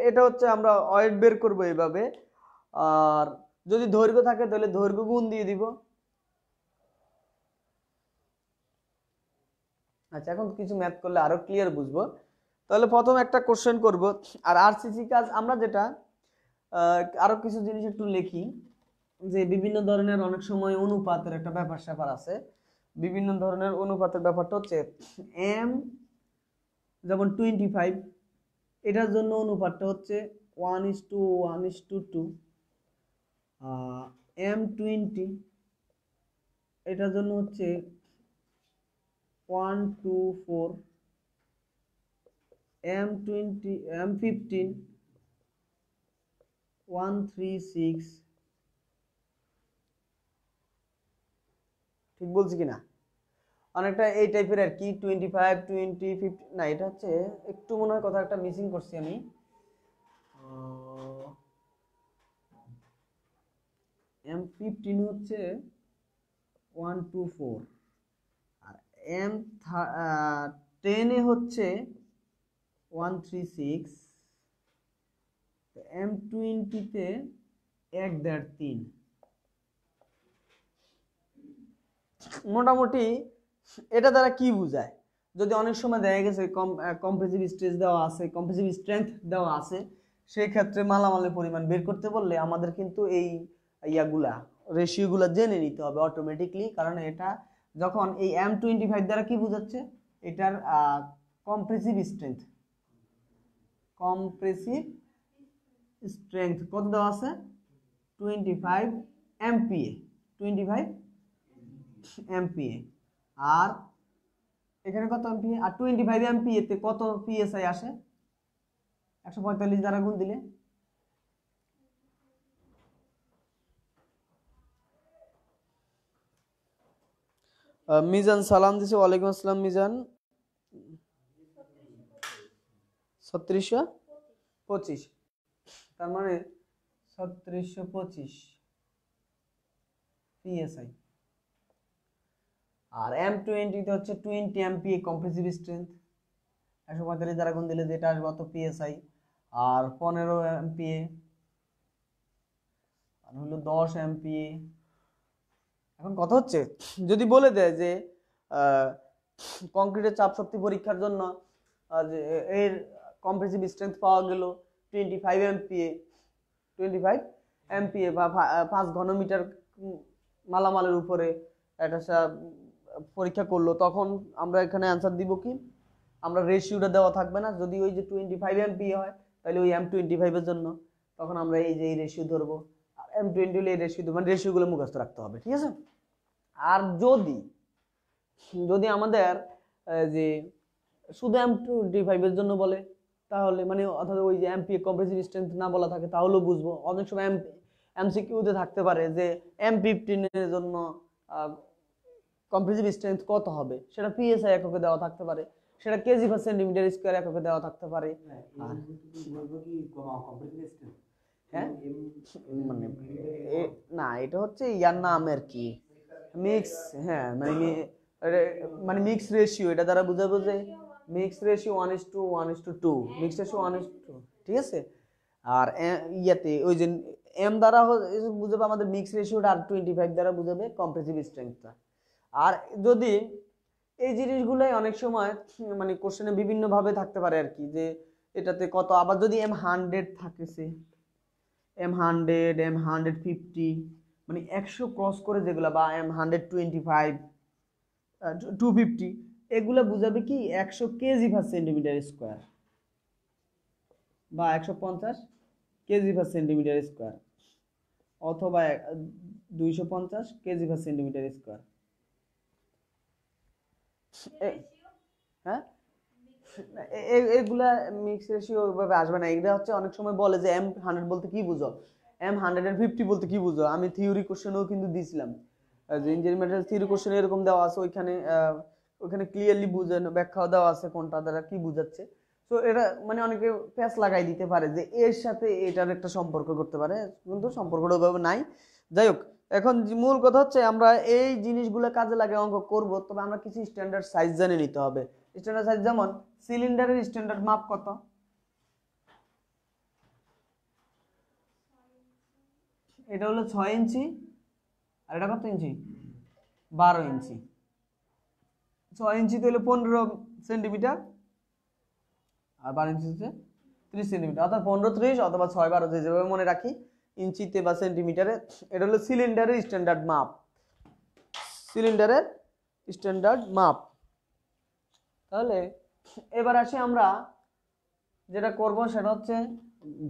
[SPEAKER 1] এটা হচ্ছে আমরা ওয়েট বের করব এইভাবে। আর যদি দৈর্ঘ্য থাকে তাহলে দৈর্ঘ্য গুণ দিয়ে দিব। আচ্ছা এখন কিছু ম্যাথ করলে আরো ক্লিয়ার বুঝবো। তাহলে প্রথম একটা কোশ্চেন করব। আর আরসিসি কাজ আমরা যেটা আরো কিছু জিনিস একটু লিখি, যে বিভিন্ন ধরনের অনেক সময় অনুপাতের একটা ব্যাপার স্যাপার আছে। বিভিন্ন ধরনের অনুপাতের ব্যাপারটা হচ্ছে এম যেমন 25, এটার জন্য অনুপাতটা হচ্ছে 1:1:2। M20 এটার জন্য হচ্ছে 1:4। M20 M15 136, ঠিক বলছি কিনা? অনেকটা এই টাইপের আর কি, 25 20 50, না এটা হচ্ছে একটু মনে হয় কথা একটা মিসিং করছি আমি। M15 হচ্ছে 124, আর M10 হচ্ছে 136, M20-তে 1.5-3। মোটামুটি এটা দ্বারা কি বোঝায়, যদি অনেক সময় দেখা গেছে কম্প্রেসিভ স্ট্রেস দেওয়া আছে, কম্প্রেসিভ স্ট্রেংথ দেওয়া আছে, সেই ক্ষেত্রে মালামালের পরিমাণ বের করতে বললে আমাদের কিন্তু এই ইয়াগুলা রেশিওগুলা জেনে নিতে হবে অটোমেটিকলি। কারণ এটা যখন এই M25 দ্বারা কি বোঝাচ্ছে, এটার কম্প্রেসিভ স্ট্রেংথ, কম্প্রেসিভ স্ট্রেংথ কত দেওয়া আছে, 25 MPa, 25 MPa। আর এখানে কত MPa, আর 25 MPa তে কত PSI আসে, 145 দ্বারা গুণ দিলে মিজান সালাম দিছে, ওয়ালাইকুম আসসালাম মিজান। 3625, তার মানে 3625 PSI। আর M20 তে হচ্ছে 20 MPa কম্প্রেসিভ স্ট্রেংথ, 145 দ্বারা গুণ দিলে যেটা আসবে অত PSI। আর 15 MPa আর হলো 10 MPa। এখন কথা হচ্ছে, যদি বলে দেয় যে কংক্রিটের চাপ শক্তি পরীক্ষার জন্য যে এর কম্প্রেসিভ স্ট্রেংথ পাওয়া গেল 25 MPa, 25 MPa বা 5 ঘনমিটার মালামালের উপরে একটা পরীক্ষা করলো, তখন আমরা এখানে অ্যান্সার দিব কি, আমরা রেশিওটা দেওয়া থাকবে না। যদি ওই যে 25 MPa হয় তাহলে ওই M25 এর জন্য তখন আমরা এই যে এই রেশিও ধরবো, আর M20 হলে এই রেশিও, মানে রেশিওগুলো মুখস্থ রাখতে হবে, ঠিক আছে? আর যদি যদি আমাদের যে শুধু M25 এর জন্য বলে, তাহলে মানে অর্থাৎ ওই যে MPa কম্প্রেসিভ স্ট্রেংথ না বলা থাকে, তাহলেও বুঝবো। অনেক সময় MCQ-তে থাকতে পারে যে M15 এর জন্য কম্প্রেসিভ স্ট্রেংথ কত হবে, সেটা PSI এককে দেওয়া থাকতে পারে, সেটা কেজি পার সেন্টিমিটার স্কয়ার এককে দেওয়া থাকতে পারে। হ্যাঁ, মানে না, এটা হচ্ছে ইয়ার নাম আর কি, মিক্স। হ্যাঁ, মানে মিক্স রেশিও, এটা দ্বারা বোঝাবো যে মিক্স রেশিও 1:1:2, মিক্স রেশিও 1:2, ঠিক আছে? আর ইয়াতে ওই যে এম দ্বারা বুঝাবে আমাদের মিক্স রেশিওটা, আর 25 দ্বারা বুঝাবে কম্প্রেসিভ স্ট্রেংথটা। আর যদি এই জিনিসগুলোই অনেক সময় মানে কোশ্চেনে বিভিন্ন ভাবে থাকতে পারে আর কি, যে এটাতে কত, আবার যদি M100 থাকেছে, M100 M150, মানে 100 ক্রস করে যেগুলা, বা M125 250, এগুলা বুঝাবে কি 100 কেজি পার সেন্টিমিটার স্কয়ার বা 150 কেজি পার সেন্টিমিটার স্কয়ার, অথবা 250 কেজি পার সেন্টিমিটার স্কয়ার। হ্যাঁ, এগুলা মিক্স রেশিও ওইভাবে আসবে না। এগুলা হচ্ছে অনেক সময় বলে যে M100 বলতে কি বুঝো, M150 বলতে কি বুঝো। আমি থিওরি কোশ্চেনও কিন্তু দিয়েছিলাম, যে ইঞ্জিনিয়ারিং ম্যাটেরিয়াল থিওরি কোশ্চেন এরকম দেওয়া আছে, ওইখানে ক্লিয়ারলি বুঝানো ব্যাখ্যাও দেওয়া আছে কোনটা দ্বারা কি বুঝাচ্ছে। তো এটা মানে অনেকে প্যাচ লাগাই দিতে পারে যে এর সাথে এটার একটা সম্পর্ক করতে পারে, কিন্তু সম্পর্কটা ওইভাবে নাই। যাই হোক, এখন মূল কথা হচ্ছে আমরা এই জিনিসগুলো কাজে লাগে অঙ্ক করব, তবে আমরা কিছু স্ট্যান্ডার্ড সাইজ জেনে নিতে হবে। স্ট্যান্ডার্ড সাইজ যেমন সিলিন্ডারের স্ট্যান্ডার্ড মাপ কত, এটা হলো 6 ইঞ্চি, আর এটা কত ইঞ্চি, 12 ইঞ্চি। 6 ইঞ্চি তো হলো 15 সেন্টিমিটার, আর 12 ইঞ্চি হচ্ছে 30 সেন্টিমিটার, অর্থাৎ 15 30 অথবা 6 12 যেভাবে মনে রাখি ইঞ্চিতে বা সেন্টিমিটারে। এটা হলো সিলিন্ডারের স্ট্যান্ডার্ড মাপ, সিলিন্ডারের স্ট্যান্ডার্ড মাপ। তাহলে এবার আসি আমরা যেটা করব, সেটা হচ্ছে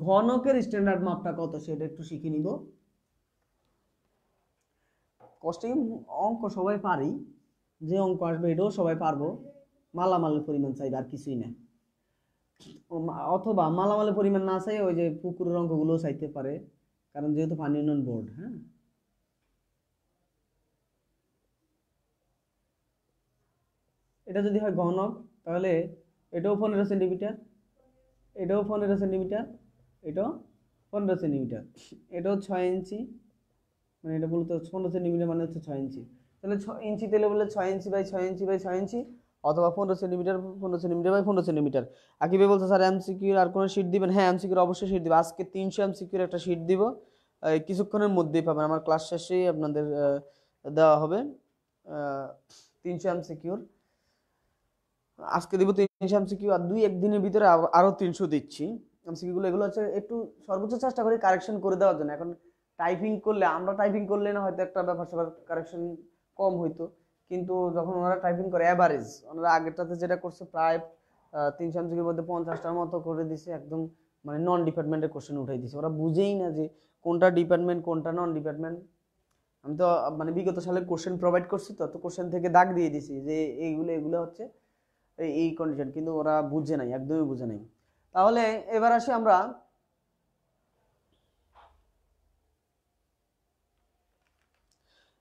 [SPEAKER 1] ঘনকের স্ট্যান্ডার্ড মাপটা কত সেটা একটু শিখে নিব। কস্টিং অঙ্ক সবাই পারি, যে অঙ্ক আসবে এটাও সবাই পারবো, মালামালের পরিমাণ চাইবে আর কিছুই না। অথবা মালামালের পরিমাণ না চাই ওই যে পুকুরের অঙ্কগুলো চাইতে পারে, কারণ যেহেতু পানি উন্নয়ন বোর্ড। হ্যাঁ, এটা যদি হয় ঘনক তাহলে এটাও 15 সেন্টিমিটার, এটাও 15 সেন্টিমিটার, এটাও 15 সেন্টিমিটার, এটাও 6 ইঞ্চি, মানে এটা মূলত 15 সেন্টিমিটার মানে হচ্ছে 6 ইঞ্চি। তাহলে 6 ইঞ্চি তেলে বললে 6 ইঞ্চি বাই 6 ইঞ্চি বাই 6 ইঞ্চি, অথবা 15 সেন্টিমিটার 15 সেন্টিমিটার বাই 15 সেন্টিমিটার। আকিবে বলছে স্যার এমসিকিউর আর কোনো শিট দিবেন? হ্যাঁ, এমসিকিউর অবশ্যই শিট দিব। আজকে 300 এমসিকিউর একটা শিট দিব, কিছুক্ষণের মধ্যেই পাবেন, আমার ক্লাস শেষেই আপনাদের দেওয়া হবে 300 এমসিকিউর। আজকে দিব 300 এমসিকিউ, আর 2-1 দিনের ভিতরে আরো 300 দিচ্ছি এমসিকিউ গুলো। এগুলো হচ্ছে একটু সর্বোচ্চ চেষ্টা করি কারেকশন করে দেওয়ার জন্য। এখন টাইপিং করলে, আমরা টাইপিং করলে না হয়তো একটা ব্যাপার স্যাপার কারেকশন কম হইতো, কিন্তু যখন ওনারা টাইপিং করে অ্যাভারেজ, ওনারা আগেরটাতে যেটা করছে প্রায় 300 এমসিকিউর মধ্যে 50টার মতো করে দিছে, একদম মানে নন ডিপার্টমেন্টের কোশ্চেন উঠাই দিছে। ওরা বুঝেই না যে কোনটা ডিপার্টমেন্ট কোনটা নন ডিপার্টমেন্ট। আমি তো মানে বিগত সালের কোশ্চেন প্রোভাইড করছি, তো কোশ্চেন থেকে দাগ দিয়ে দিছি যে এইগুলো এগুলো হচ্ছে এই কন্ডিশন, কিন্তু ওরা বুঝে নাই, একদমই বুঝে নাই। তাহলে এবার আসি আমরা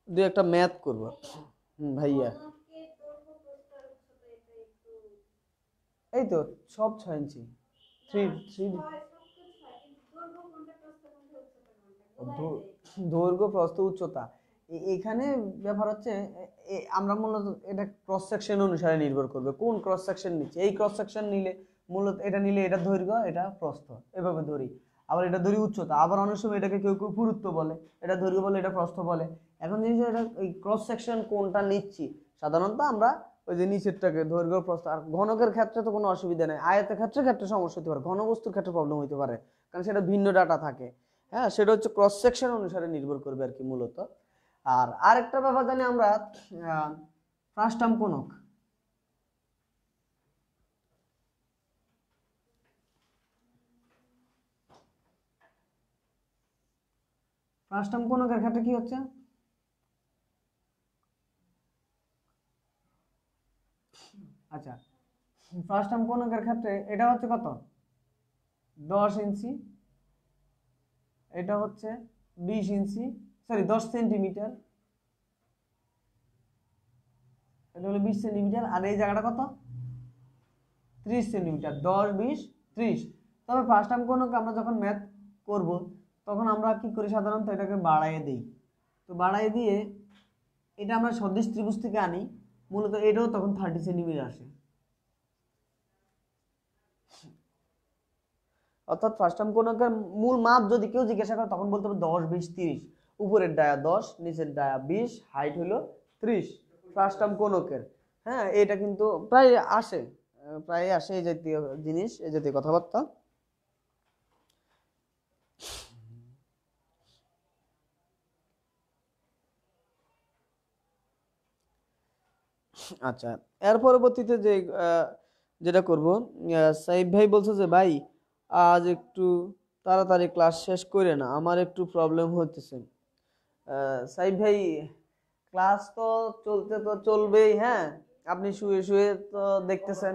[SPEAKER 1] দুই একটা ম্যাথ করব। ভাইয়া
[SPEAKER 2] ঘনকের দৈর্ঘ্য প্রস্থ আর উচ্চতা এটা একটু
[SPEAKER 1] এই তো সব 6 ইঞ্চি, থ্রি থ্রি
[SPEAKER 2] হয়, সবকিছু হয়, কিন্তু দৈর্ঘ্য কোনটা প্রস্থ কোনটা উচ্চতা কোনটা বোঝাই যায়।
[SPEAKER 1] দৈর্ঘ্য প্রস্থ উচ্চতা। এখানে ব্যাপার হচ্ছে আমরা মূলত এটা ক্রস সেকশন অনুসারে নির্ভর করবে, কোন ক্রস সেকশন নিচ্ছে। এই ক্রস সেকশন নিলে মূলত এটা নিলে এটা দৈর্ঘ্য এটা প্রস্থ এভাবে ধরি, আবার এটা ধরি উচ্চতা, আবার অনেক সময় এটাকে কেউ কেউ পুরুত্ব বলে, এটা দৈর্ঘ্য বলে এটা প্রস্থ বলে। এখন জিনিস এটা এই ক্রস সেকশন কোনটা নিচ্ছি, সাধারণত আমরা ওই যে নিচেরটাকে দৈর্ঘ্য প্রস্থ। আর ঘনকের ক্ষেত্রে তো কোনো অসুবিধা নেই, আয়তের ক্ষেত্রে সমস্যা হতে পারে, ঘনবস্তুর ক্ষেত্রে প্রবলেম হতে পারে, কারণ সেটা ভিন্ন ডাটা থাকে। হ্যাঁ, সেটা হচ্ছে ক্রস সেকশন অনুসারে নির্ভর করবে আর কি মূলত। আর আরেকটা ব্যাপার জানি আমরা, ফ্রাস্টাম কোণক। ফ্রাস্টাম কোণকের ক্ষেত্রে কি হচ্ছে, আচ্ছা ফ্রাস্টাম কোণকের ক্ষেত্রে এটা হচ্ছে কত, 10 ইঞ্চি, এটা হচ্ছে 20 ইঞ্চি, সরি 10 সেন্টিমিটার, এটা হলো 20 সেন্টিমিটার, আর এই জায়গাটা কত 30 সেন্টিমিটার, 10, 20, 30। তবে ফার্স্ট টার্ম কোণক আমরা যখন ম্যাথ করব তখন আমরা কি করি, সাধারণত এটাকে বাড়াইয়ে দিই। তো বাড়াইয়ে দিয়ে এটা আমরা সদৃশ ত্রিভুজ থেকে আনি, মূলত এটাও তখন 30 সেন্টিমিটার আসে। অর্থাৎ ফার্স্ট টার্ম কোণকের মূল মাপ যদি কেউ জিজ্ঞাসা করে তখন বলতে হবে 10, 20, 30, উপরের ডায়া 10, নিচের ডায়া 20, হাইট হলো 30 ফার্স্ট টার্ম কোণকের। হ্যাঁ, এটা কিন্তু প্রায় আসে, প্রায় আসে এই জাতীয় জিনিস, এই জাতীয় কথাবার্তা। আচ্ছা, এর পরবর্তীতে যে যেটা করব, সাইব ভাই বলছে যে ভাই আজ একটু তাড়াতাড়ি ক্লাস শেষ করে না, আমার একটু প্রবলেম হতেছে। সাইব ভাই ক্লাস তো চলতে তো চলবেই, হ্যাঁ আপনি শুয়ে শুয়ে তো দেখতেছেন।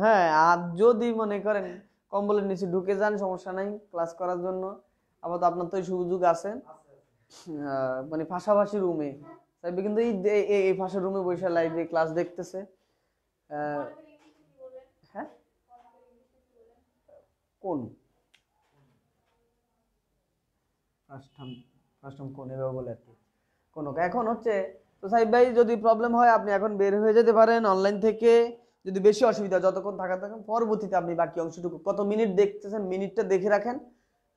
[SPEAKER 1] হ্যাঁ, আর যদি মনে করেন কম্বলের নিচে ঢুকে যান সমস্যা নাই ক্লাস করার জন্য, আবার তো আপনার তো এই সুযোগ আছে, মানে পাশাপাশি রুমে সাইবে কিন্তু এই পাশের রুমে বসে লাইভে ক্লাস দেখতেছে। হ্যাঁ, কোন ফার্স্ট টার্ম কোন এভাবে বলে আর কি কোন এখন হচ্ছে। তো সাইব ভাই যদি প্রবলেম হয় আপনি এখন বের হয়ে যেতে পারেন অনলাইন থেকে, যদি বেশি অসুবিধা যতক্ষণ থাকা থাকেন, পরবর্তীতে আপনি বাকি অংশটুকু কত মিনিট দেখতেছেন মিনিটটা দেখে রাখেন।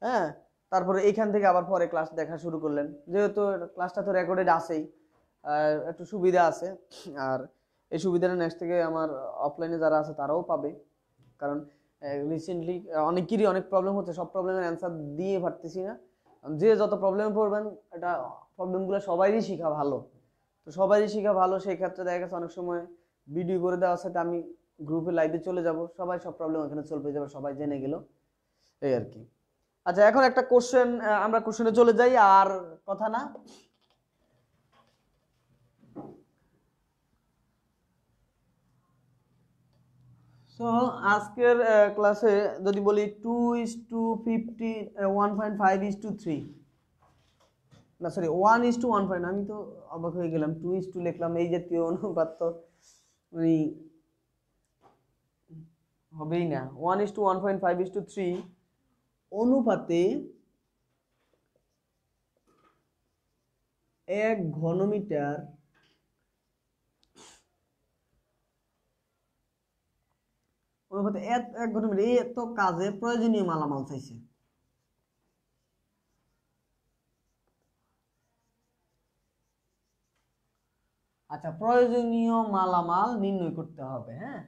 [SPEAKER 1] হ্যাঁ, তারপরে এইখান থেকে আবার পরে ক্লাস দেখা শুরু করলেন, যেহেতু ক্লাসটা তো রেকর্ডেড আছেই, একটু সুবিধা আছে। আর এই সুবিধাটা নেক্সট থেকে আমার অফলাইনে যারা আছে তারাও পাবে, কারণ রিসেন্টলি অনেকেরই অনেক প্রবলেম হচ্ছে, সব প্রবলেমের অ্যান্সার দিয়ে পারতেছি না। যে যত প্রবলেমে পড়বেন এটা প্রবলেমগুলো সবারই শেখা ভালো, তো সবারই শেখা ভালো, সেই ক্ষেত্রে দেখা গেছে অনেক সময় ভিডিও করে দেওয়ার সাথে আমি গ্রুপে লাইভে চলে যাব, সবাই সব প্রবলেম ওখানে সলভ হয়ে যাবে, সবাই জেনে গেল, এই আর কি। আচ্ছা, এখন একটা কোশ্চেন, আমরা কোশ্চেনে চলে যাই, আর কথা না। সো আজকের ক্লাসে যদি বলি 2:50 1.5:3, না সরি 1:1. আমি তো অবাক হয়ে গেলাম, 2:2 লিখলাম, এই জাতীয় অনুপাত তো মানে হবেই না। 1:1.5:3 অনুপাতে 1 ঘনমিটার অনুপাতে 1 ঘনমিটার, এই এত কাজে প্রয়োজনীয় মালামাল চাইছে। আচ্ছা, প্রয়োজনীয় মালামাল নির্ণয় করতে হবে। হ্যাঁ,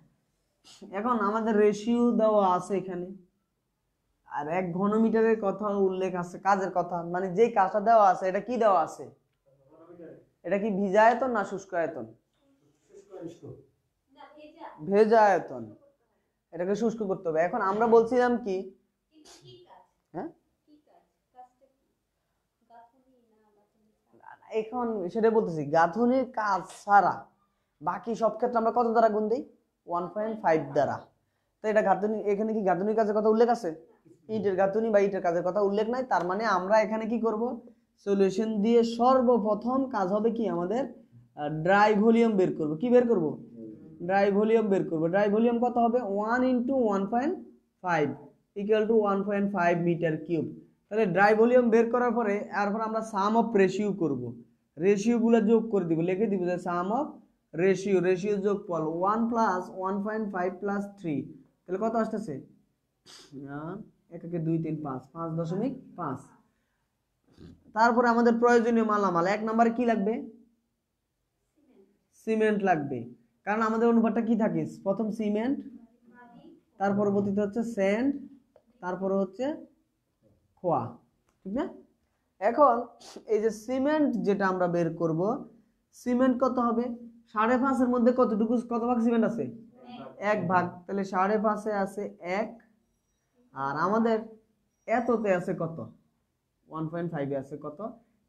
[SPEAKER 1] এখন আমাদের রেশিও দেওয়া আছে এখানে, আর 1 ঘনমিটারের কথা উল্লেখ আছে, কাজের কথা, মানে যেই কাজটা দেওয়া আছে এটা কি দেওয়া আছে, এটা কি ভিজা আয়তন না শুষ্ক আয়তন? ভেজা আয়তন, এটাকে শুষ্ক করতে হবে। এখন আমরা বলছিলাম কি, হ্যাঁ এখন সেটা বলতেছি, গাঁথনির কাজ ছাড়া বাকি সব ক্ষেত্রে আমরা কত দ্বারা গুণ দিই? 1.5 দ্বারা। তো এটা গাঁথনি, এখানে কি গাঁথনির কাজের কথা উল্লেখ আছে? ইটের গাঁথনি বা ইটের কাজের কথা উল্লেখ নাই। তার মানে আমরা এখানে কি করব, সলিউশন দিয়ে সর্বপ্রথম কাজ হবে কি, আমাদের ড্রাই ভলিউম বের করব। কি বের করব? ড্রাই ভলিউম বের করব। ড্রাই ভলিউম কত হবে? 1 × 1.5 = 1.5 মিটার কিউব। তাহলে ড্রাই ভলিউম বের করার পরে এরপর আমরা সাম অফ রেশিও করব, রেশিওগুলো যোগ করে দিব, লিখে দিব যে সাম অফ রেশিও, রেশিও যোগফল 1 + 1.5 + 3, তাহলে কত আসতেছে? 1 × 2 = 3 5 5.5। তারপরে আমাদের প্রয়োজনীয় মালামাল 1 নম্বরে কি লাগবে? সিমেন্ট লাগবে, কারণ আমাদের অনুপাতটা কি থাকে, প্রথম সিমেন্ট, তার পরবর্তীতে হচ্ছে স্যান্ড, তারপরে হচ্ছে খোয়া, ঠিক না? এখন এই যে সিমেন্ট যেটা আমরা বের করব, সিমেন্ট কত হবে? 5.5 এর মধ্যে কতটুকু, কত ভাগ সিমেন্ট আছে? 1 ভাগ। তাহলে 5.5 এ আছে 1, আর আমাদের এততে আছে কত? 1.5 এ আছে কত?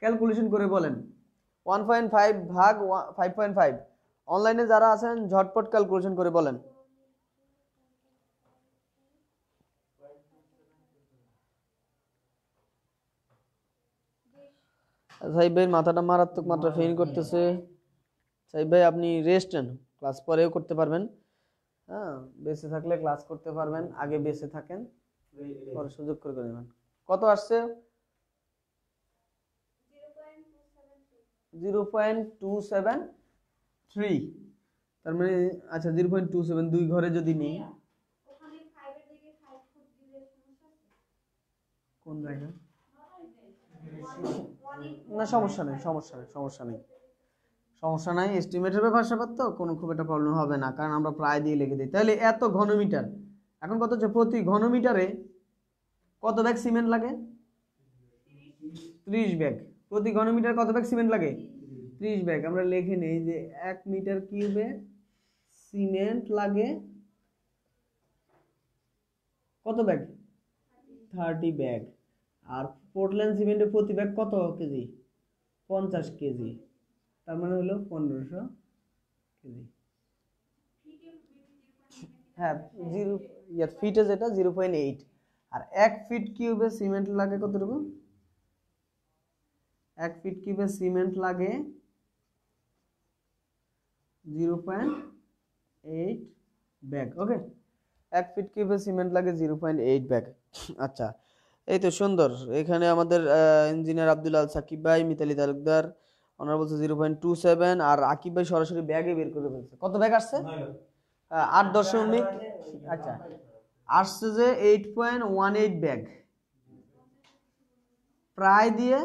[SPEAKER 1] ক্যালকুলেশন করে বলেন। 1.5 ভাগ 5.5, অনলাইনে যারা আছেন ঝটপট ক্যালকুলেশন করে বলেন। সাহেব ভাই মাথাটা মারাত্মক মাত্রা পেইন করতেছে। সাহেব ভাই আপনি রেস্ট নেন, ক্লাস পরেও করতে পারবেন। হ্যাঁ, বেঁচে থাকলে ক্লাস করতে পারবেন, আগে বেঁচে থাকেন, পরে সুযোগ করে নেবেন। কত আসছে? 0.273। তার মানে আচ্ছা 0.27, 2 ঘরে যদি নেই, কোন জায়গা? না সমস্যা নেই, সমস্যা নাই, এস্টিমেটের ব্যাপার স্যাপার তো কোনো খুব একটা প্রবলেম হবে না, কারণ আমরা প্রায় দিয়ে লিখে দিই। তাহলে এত ঘনমিটার, এখন কত হচ্ছে, প্রতি ঘনমিটারে কত ব্যাগ সিমেন্ট লাগে? 30 ব্যাগ। প্রতি ঘনমিটার কত ব্যাগ সিমেন্ট লাগে? 30 ব্যাগ। আমরা লিখে নেই যে 1 মিটার কিউবে সিমেন্ট লাগে কত ব্যাগ? 30 ব্যাগ। আর পোর্টল্যান্ড সিমেন্টের প্রতি ব্যাগ কত কেজি? 50 কেজি। তার মানে হলো 1500 কেজি। হ্যাঁ, ফিটে যেটা 0.8, আর 1 ফিট কিউবে সিমেন্ট লাগে কতটুকু? 1 ফিট কিউবে সিমেন্ট লাগে 0.8 ব্যাগ। ওকে, 1 ফিট কিউবে সিমেন্ট লাগে 0.8 ব্যাগ। আচ্ছা, এই তো সুন্দর। এখানে আমাদের ইঞ্জিনিয়ার আব্দুল আল সাকিব ভাই, মিতালি তালুকদার, ওনারা বলছে 0.27, আর আকিব ভাই সরাসরি ব্যাগে বের করে ফেলছে। কত ব্যাগ আসছে? 8 আচ্ছা আসছে যে 8.18 ব্যাগ। প্রায় দিয়ে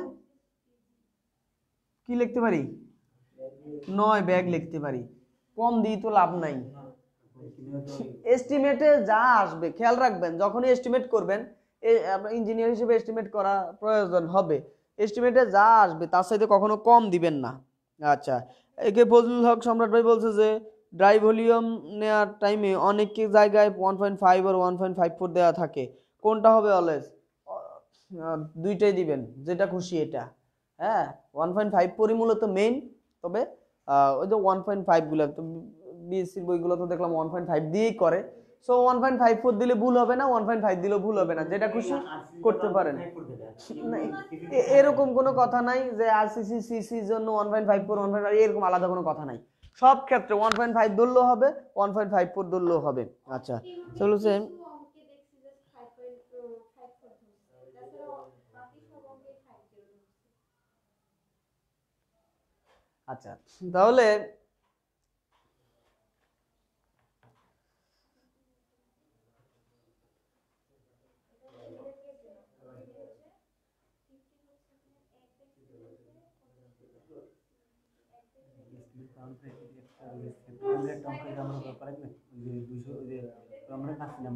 [SPEAKER 1] কি লিখতে পারি? 9 ব্যাগ লিখতে পারি। কম দিয়ে তো লাভ নাই। এস্টিমেটে যা আসবে খেয়াল রাখবেন, যখনই এস্টিমেট করবেন, ইঞ্জিনিয়ার হিসেবে এস্টিমেট করা প্রয়োজন হবে, এস্টিমেটে যা আসবে তার সাথে কখনো কম দিবেন না। আচ্ছা, একে ফজলুল হক সম্রাট ভাই বলছে যে ড্রাই ভলিউম নেওয়ার টাইমে অনেক জায়গায় 1.5 আর 1.54 দেওয়া থাকে, কোনটা হবে? অলওয়েজ দুইটাই দিবেন, যেটা খুশি এটা। হ্যাঁ, 1.54 মূলত মেইন, তবে ওই যে 1.5 গুলো তো বিএসসির বইগুলো তো দেখলাম 1.5 দিয়েই করে, সো 1.54 দিলে ভুল হবে না, 1.5 দিলেও ভুল হবে না, যেটা খুশি করতে পারেন। না, এরকম কোনো কথা নাই যে আরসিসি সিসির জন্য 1.54 1.5 এরকম আলাদা কোনো কথা নাই, সব ক্ষেত্রে 1.5 ধরলেও হবে, 1.54 ধরলেও হবে। আচ্ছা চলো
[SPEAKER 2] কিছু অঙ্কে দেখছি যে 5.54 ধরছে, তাছাড়া বাকি সব অঙ্কে 50 ধরছে।
[SPEAKER 1] আচ্ছা তাহলে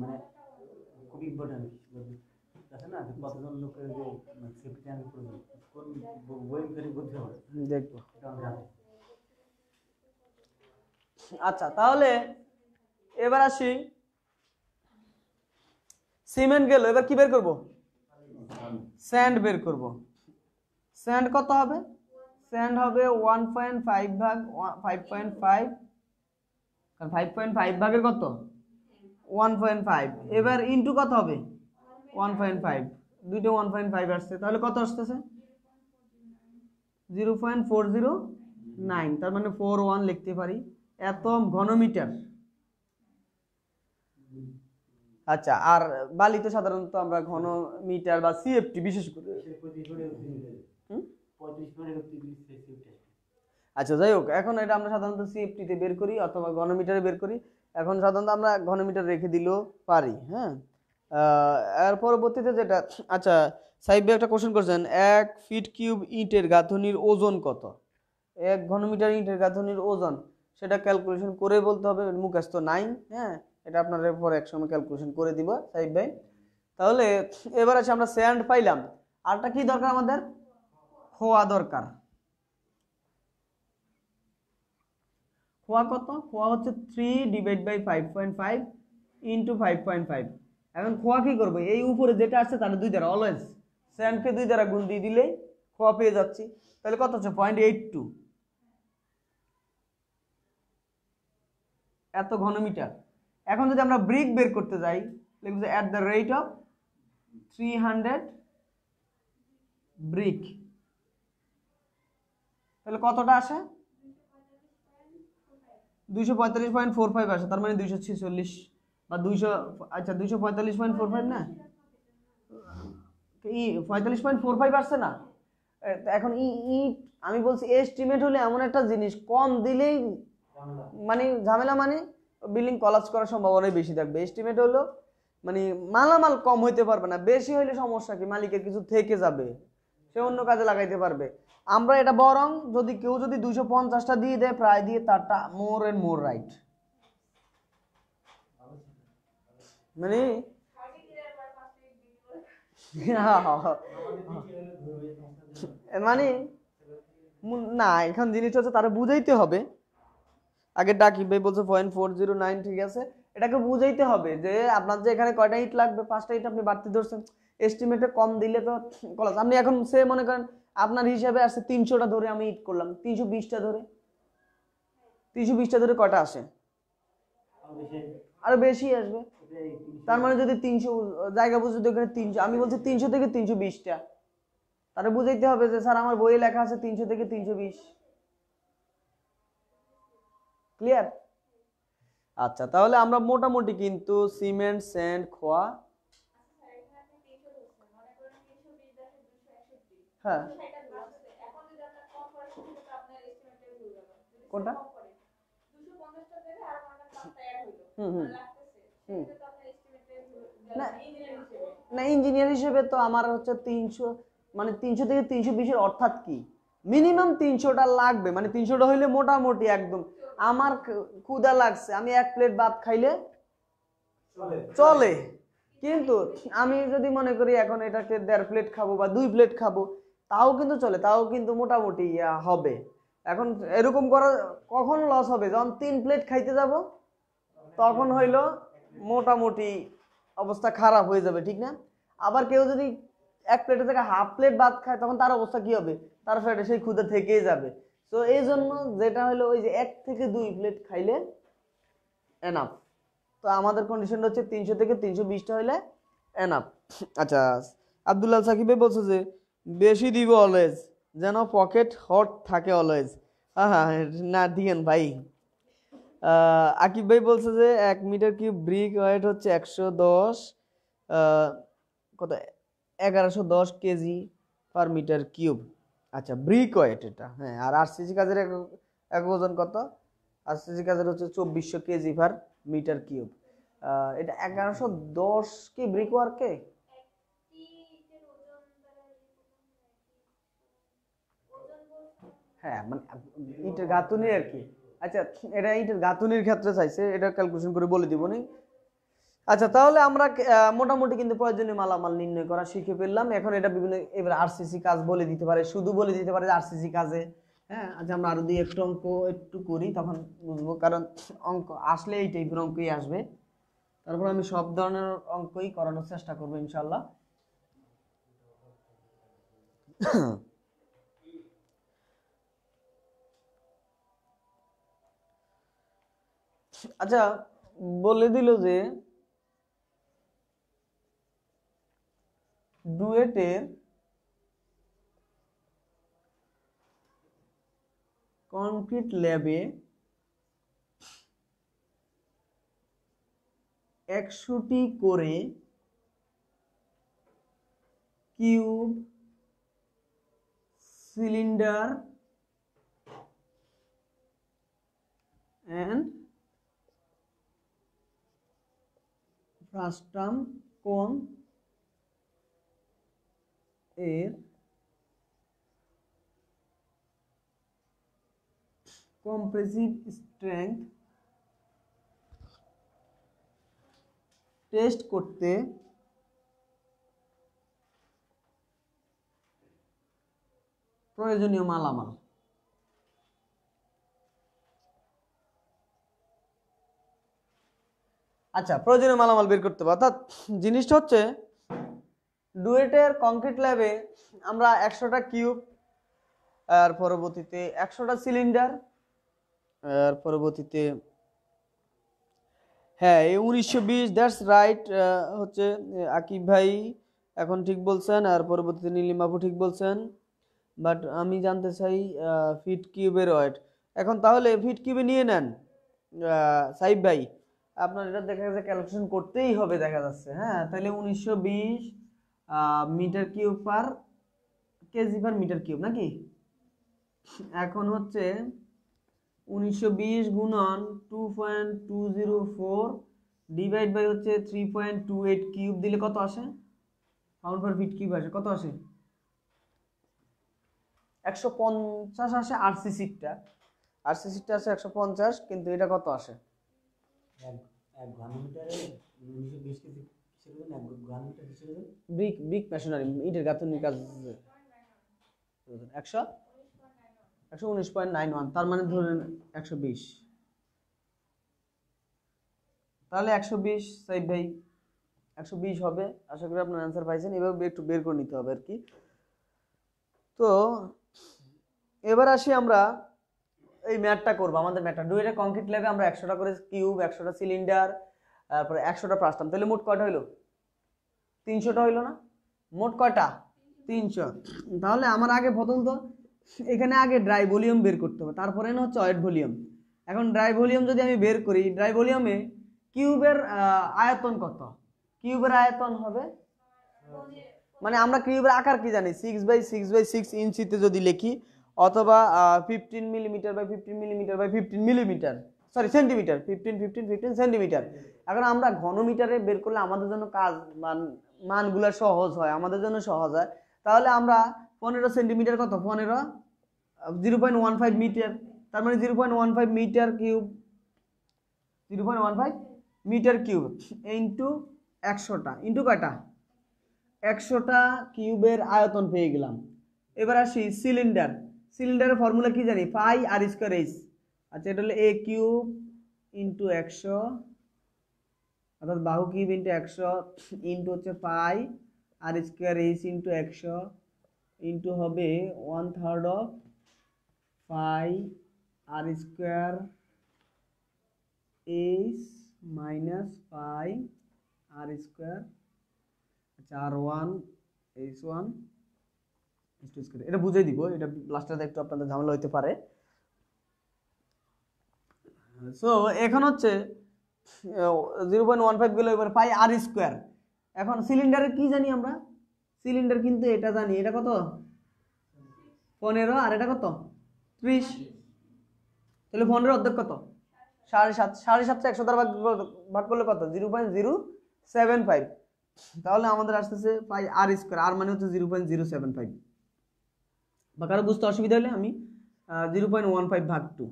[SPEAKER 3] মানে খুব ইম্পর্টেন্ট আছে না, কতজন লোকের যে সেফটি ট্যাঙ্ক প্রয়োজন, কোন বই ফেরি বুঝতে হবে,
[SPEAKER 1] দেখবো।
[SPEAKER 3] এটা আমরা জানি।
[SPEAKER 1] আচ্ছা তাহলে এবার আসি, সিমেন্ট গেল, এবার কি বের করব? স্যান্ড বের করব। স্যান্ড কত হবে? স্যান্ড হবে 1.5 ভাগ 5.5, কারণ 5.5 ভাগের কত? 1.5। এবার ইনটু কত হবে? 1.5, দুইটা 1.5 আসছে, তাহলে কত আসতেছে? 0.409, তার মানে 41 লিখতে পারি, এত ঘনমিটার। আচ্ছা, আর বালি তো সাধারণত আমরা ঘন মিটার বা সিএফটি বিশেষ করে। আচ্ছা যাই হোক, এখন এটা আমরা সাধারণত সিএফটি তে বের করি অথবা ঘনমিটারে বের করি। এখন সাধারণত আমরা ঘনমিটার রেখে দিলেও পারি। হ্যাঁ, এর পরবর্তীতে যেটা, আচ্ছা সাইব ভাই একটা কোশ্চেন করছেন, 1 ফিট কিউব ইটের গাঁথনির ওজন কত? 1 ঘনমিটার ইটের গাঁথনির ওজন, সেটা ক্যালকুলেশন করে বলতে হবে, মুখস্থ নাই। হ্যাঁ, এটা আপনাদের পরে এক সময় ক্যালকুলেশন করে দিব সাইব ভাই। তাহলে এবার আছে, আমরা স্যান্ড পাইলাম, আরটা কি দরকার আমাদের? খোয়া দরকার। খোয়া কত? খোয়া হচ্ছে 3/5.5 ইন্টু 5.5। এখন খোয়া কি করবো? এই উপরে যেটা আছে তাহলে 2 দ্বারা, অলওয়েজ স্যান্ডকে 2 দ্বারা গুণ দিয়ে দিলেই খোয়া পেয়ে যাচ্ছি। তাহলে কত হচ্ছে? 0.82, এত ঘনমিটার। এখন যদি আমরা ব্রিক বের করতে যাই, লিখব যে at the rate of 300 brick, তাহলে কতটা আসে? 245.45 আসে, তার মানে 246 বা 200, আচ্ছা 245.45 না, 45.45 আসছে না। এখন আমি বলছি এস্টিমেট হলে এমন একটা জিনিস, কম দিলেই মানে ঝামেলা, মানে বিল্ডিং কলাপস করার সম্ভাবনাই বেশি থাকবে। এস্টিমেট হলো মানে মালামাল কম হইতে পারবে না, বেশি হইলে সমস্যা কি, মালিকের কিছু থেকে যাবে, সে অন্য কাজে লাগাইতে পারবে। আমরা এটা বরং যদি কেউ যদি 250টা দিয়ে দেয় প্রায় দিয়ে, তারটা মোর এন্ড মোর রাইট, মানে মানে না, এখন জিনিসটা হচ্ছে তারা বুঝাইতে হবে। আগে ডাকিব ভাই বলছে 0.409, ঠিক আছে, এটাকে বুঝাইতে হবে যে আপনার যে এখানে কয়টা ইট লাগবে, 5টা ইট আপনি বাড়তি ধরছেন, এস্টিমেটে কম দিলে তো কলাস। আপনি এখন সে মনে করেন আপনার হিসাবে আসছে 300টা ধরে, আমি ইট করলাম 320টা ধরে, 320টা ধরে কয়টা আসে? আরো বেশি আসবে। তার মানে যদি 300 জায়গা বুঝে, ওখানে 300, আমি বলছি 300 থেকে 320টা, তাহলে বুঝাইতে হবে যে স্যার আমার বইয়ে লেখা আছে 300 থেকে 320। ক্লিয়ার? আচ্ছা, তাহলে আমরা মোটামুটি কিন্তু সিমেন্ট, স্যান্ড, খোয়া, হ্যাঁ কোনটা, না ইঞ্জিনিয়ার হিসেবে তো আমার হচ্ছে 300, মানে 300 থেকে 320-এর অর্থাৎ কি, মিনিমাম 300টা লাগবে, মানে 300টা হইলে মোটামুটি একদম। আমার ক্ষুধা লাগছে, আমি 1 প্লেট ভাত খাইলে চলে, কিন্তু আমি যদি মনে করি এখন এটাকে 1.5 প্লেট খাবো বা 2 প্লেট খাবো, তাও কিন্তু চলে, তাও কিন্তু মোটামুটি হবে। এখন এরকম করা কখন লস হবে? যখন 3 প্লেট খাইতে যাব, তখন হইলো মোটামুটি অবস্থা খারাপ হয়ে যাবে, ঠিক না? আবার কেউ যদি 1 প্লেটের থেকে হাফ প্লেট ভাত খায়, তখন তার অবস্থা কি হবে? তার পেটে সেই ক্ষুধা থেকেই যাবে। তো এই জন্য যেটা হলো, ওই যে 1 থেকে 2 প্লেট খাইলে এনাফ। তো আমাদের কন্ডিশন হচ্ছে 300 থেকে 320টা হইলে এনাফ। আচ্ছা, আব্দুল্লাহ সাকিব ভাই বলছে যে বেশি দিব অলওয়েজ, যেন পকেট হট থাকে অলওয়েজ। হ্যাঁ, না দিয়েন ভাই। আকিব ভাই বলছে যে 1 মিটার কিউব ব্রিক ওয়েট হচ্ছে 110, কত 1110 কেজি পার মিটার কিউব। আচ্ছা, ব্রিক ওয়েট এটা। হ্যাঁ, আর আরসিসি কাজের এক ওজন কত? আরসিসি কাজের হচ্ছে 2400 কেজি পার মিটার কিউব। এটা 1110 কি ব্রিক ওয়ার্কে?
[SPEAKER 2] একটি ইটের ওজন দ্বারা ওজন বলতে
[SPEAKER 1] হ্যাঁ, মানে ইটের গাঁথুনি আর কি। আচ্ছা, এটা ইটের গাঁথুনির ক্ষেত্রে চাইছে, এটা ক্যালকুলেশন করে বলে দিব নি। আচ্ছা, তাহলে আমরা মোটামুটি কিন্তু প্রয়োজনীয় মালামাল নির্ণয় করা শিখে ফেললাম। এখন এটা বিভিন্ন, এবার আরসিসি কাজ বলে দিতে পারে, শুধু বলে দিতে পারে আরসিসি কাজে। হ্যাঁ, আচ্ছা আমরা আরো দুই একটা অঙ্ক একটু করি, তখন বুঝবো, কারণ অঙ্ক আসলে এই টাইপের অঙ্কই আসবে। তারপর আমি সব ধরনের অঙ্কই করানোর চেষ্টা করবো ইনশাল্লাহ। আচ্ছা, বলে দিল যে ডুয়েটের কংক্রিট ল্যাবে 100টি করে কিউব, সিলিন্ডার and ফ্রাস্টাম কোন এর কম্প্রেসিভ স্ট্রেংথ টেস্ট করতে প্রয়োজনীয় মালামাল। আচ্ছা, প্রয়োজনীয় মালামাল বের করতে হবে। অর্থাৎ জিনিসটা হচ্ছে ডুয়েটের কংক্রিট ল্যাবে আমরা 100টা কিউব, আর পরবর্তীতে 100টা সিলিন্ডার, আর পরবর্তীতে হ্যাঁ এই 1920, দ্যাটস রাইট, হচ্ছে আকিব ভাই এখন ঠিক বলছেন, আর পরবর্তীতে নীলিমাপু ঠিক বলছেন। বাট আমি জানতে চাই ফিট কিউবের ওয়েট। এখন তাহলে ফিট কিউবে নিয়ে নেন সাইব ভাই, আপনার এটা দেখা যাচ্ছে ক্যালকুলেশন করতেই হবে দেখা যাচ্ছে। হ্যাঁ, তাহলে 1920 metre cube per KG per metre cube নাকি। এখন হচ্ছে 1920 গুণন 2.204 ডিভাইড বাই হচ্ছে 3.28 কিউব দিলে কত আসে? পাউন্ড পার ফিট কিউব আসে কত আসে? 150 আসে। আরসিসিটা আসে 150, কিন্তু এটা কত আসে?
[SPEAKER 3] এক ঘনমিটারে 1920 কেজি কিসের ওজন? এক ঘনমিটার কিসের ওজন?
[SPEAKER 1] ব্রিক মেশিনারি, ইটের গাঁথনির কাজ 119.91, তার মানে ধরেন 120। তাহলে 120 সাইড ভাই 120 হবে। আশা করি আপনার অ্যান্সার পাইছেন। এভাবে একটু বের করে নিতে হবে আর কি। তো এবার আসি আমরা এই ম্যাটটা করবো, আমাদের ম্যাটটা ডুয়েটের কংক্রিট ল্যাবে আমরা 100টা করে কিউব, 100টা সিলিন্ডার, তারপরে 100টা প্লাস্টাম, তাহলে মোট কয়টা হইলো? 300টা হইলো না? মোট কয়টা? 300। তাহলে আমার আগে প্রথমত এখানে আগে ড্রাই ভলিউম বের করতে হবে, তারপরে না হচ্ছে ওয়েট ভলিউম। এখন ড্রাই ভলিউম যদি আমি বের করি, ড্রাই ভলিউমে কিউবের আয়তন কত? কিউবের আয়তন হবে, মানে আমরা কিউবের আকার কি জানি, 6x6x6 ইঞ্চিতে যদি লিখি, অথবা 15 millimetre by 15 millimetre by 15 millimetre, sorry centimetre, 15 centimetre. এখন আমরা ঘনমিটারে বের করলে আমাদের জন্য কাজ মানগুলো সহজ হয়, আমাদের জন্য সহজ হয়। তাহলে আমরা 15 সেন্টিমিটার কত? 0.15 মিটার, তার মানে 0.15 metre cube, 0.15 metre cube into 100টা, ইন্টু কয়টা? 100টা কিউবের আয়তন পেয়ে গেলাম। এবার আসি সিলিন্ডার। সিলিন্ডারের ফর্মুলা কি জানি? পাই আর স্কয়ার এইচ। আচ্ছা, এটা হলো এ কিউব ইন্টু 100, অর্থাৎ বাহু কিউব ইন্টু 100 ইন্টু হচ্ছে pi R square H into 100 into হবে 1/3 of pi R square H minus pi R square, আচ্ছা R1 H1 H2 স্কোয়ার, এটা বুঝে দিব, এটা লাস্টে একটু আপনাদের ঝামেলা হইতে পারে। সো এখন হচ্ছে 0.15 গেলে এবার পাই আর স্কোয়ার। এখন সিলিন্ডারের কি জানি আমরা, সিলিন্ডার কিন্তু এটা জানি, এটা কত 15 আর এটা কত 30, তাহলে 15 অর্ধেক কত 7.5, 7.5 100 দ্বারা ভাগ করলে কত 0.075, তাহলে আমাদের আসতেছে পাই আর স্কোয়ার, আর মানে হচ্ছে 0.075, বা কারো বুঝতে অসুবিধা হলে আমি 0.15 ভাগ 2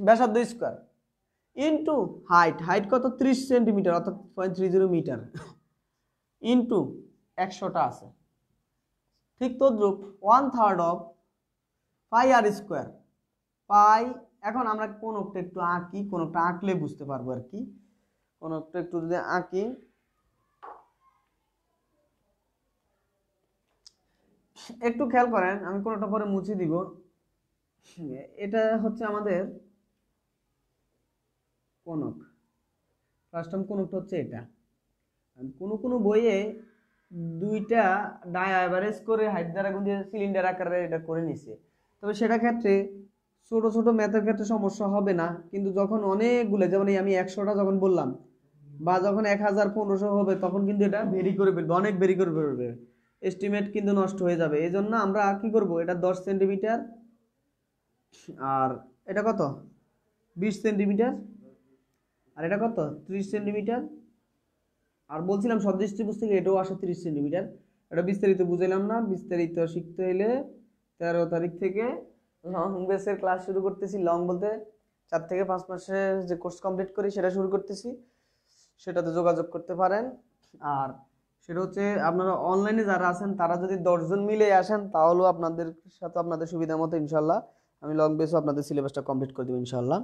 [SPEAKER 1] ব্যাসার্ধ স্কোয়ার ইন্টু হাইট, হাইট কত 30 সেন্টিমিটার অর্থাৎ 0.30 মিটার ইন্টু 100টা আছে, ঠিক তদ্রুপ 1/3 অফ পাই আর স্কোয়ার পাই। এখন আমরা কোনটা একটু আঁকি, কোনটা আঁকলে বুঝতে পারবো আর কি, কোনটা একটু যদি আঁকি, একটু খেয়াল করেন, আমি কোনটা পরে মুছে দিব। এটা হচ্ছে আমাদের কোনক, ফার্স্ট টার্ম কোনকটা হচ্ছে এটা। কোন বইয়ে দুইটা ডাই অ্যাভারেজ করে হাইট দ্বারা গুণ দিয়ে সিলিন্ডার আকারে এটা করে নিছে, তবে সেটা ক্ষেত্রে ছোট ছোট ম্যাথের ক্ষেত্রে সমস্যা হবে না, কিন্তু যখন অনেকগুলো, যেমন আমি 100টা যখন বললাম বা যখন 1000-1500 হবে, তখন কিন্তু এটা ভেরি করে ফেলবে, অনেক ভেরি করে ফেলবে, এস্টিমেট কিন্তু নষ্ট হয়ে যাবে। এই জন্য আমরা কি করব, এটা 10 সেন্টিমিটার আর এটা কত 20 সেন্টিমিটার আর এটা কত 30 সেন্টিমিটার, আর বলছিলাম সদৃশ ত্রিভুজ থেকে এটাও আসে 30 সেন্টিমিটার। এটা বিস্তারিত বুঝাইলাম না, বিস্তারিত শিখতে হইলে 13 তারিখ থেকে লং বেসের ক্লাস শুরু করতেছি। লং বলতে 4 থেকে 5 মাসে যে কোর্স কমপ্লিট করি সেটা শুরু করতেছি, সেটাতে যোগাযোগ করতে পারেন। আর সেটা হচ্ছে আপনারা অনলাইনে যারা আছেন তারা যদি 10 জন মিলে আসেন, তাহলেও আপনাদের সাথে আপনাদের সুবিধা মতো ইনশাল্লাহ আমি লং বেসও আপনাদের সিলেবাসটা কমপ্লিট করে দেবো ইনশাল্লাহ।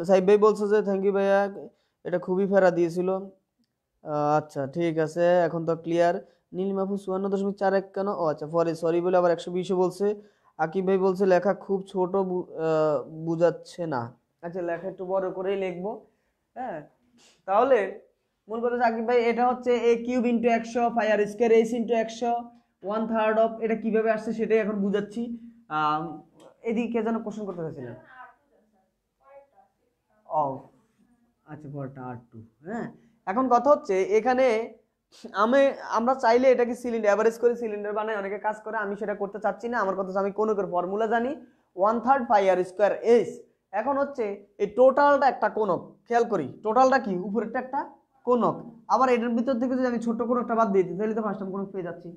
[SPEAKER 1] সাইব ভাই বলছে যে থ্যাংক ইউ ভাইয়া, এটা খুবই ফেরা দিয়েছিল। আচ্ছা ঠিক আছে, এখন তো ক্লিয়ার। নীলিমাফু 54.41 কেন, ও আচ্ছা পরে সরি বলে আবার 120 বলছে। আকিব ভাই বলছে লেখা খুব ছোট বুঝাচ্ছে না। আচ্ছা লেখা একটু বড় করেই লিখবো, হ্যাঁ। তাহলে মূল কথা আকিব ভাই, এটা হচ্ছে a cube into 100 pi R square H into 100 1/3 of, এটা কিভাবে আসছে সেটাই এখন বুঝাচ্ছি। এদিকে যেন কোশ্চেন করতে চাইছিলেন। ও আচ্ছা পরটা R2, হ্যাঁ। এখন কথা হচ্ছে এখানে আমরা চাইলে এটাকে সিলিন্ডার এভারেজ করে সিলিন্ডার বানাই, অনেকে কাজ করে, আমি সেটা করতে চাচ্ছি না। আমার কথা হচ্ছে আমি কোনকের ফর্মুলা জানি 1/3 পাই আর স্কয়ার এইচ। এখন হচ্ছে এই টোটালটা একটা কোনক, খেয়াল করি টোটালটা কি, উপরেরটা একটা কোনক, আবার এটার ভিতর থেকে যদি আমি ছোট কোনকটা বাদ দিয়ে দিই তাহলে তো ফার্স্ট টার্ম কোনক পেয়ে যাচ্ছি।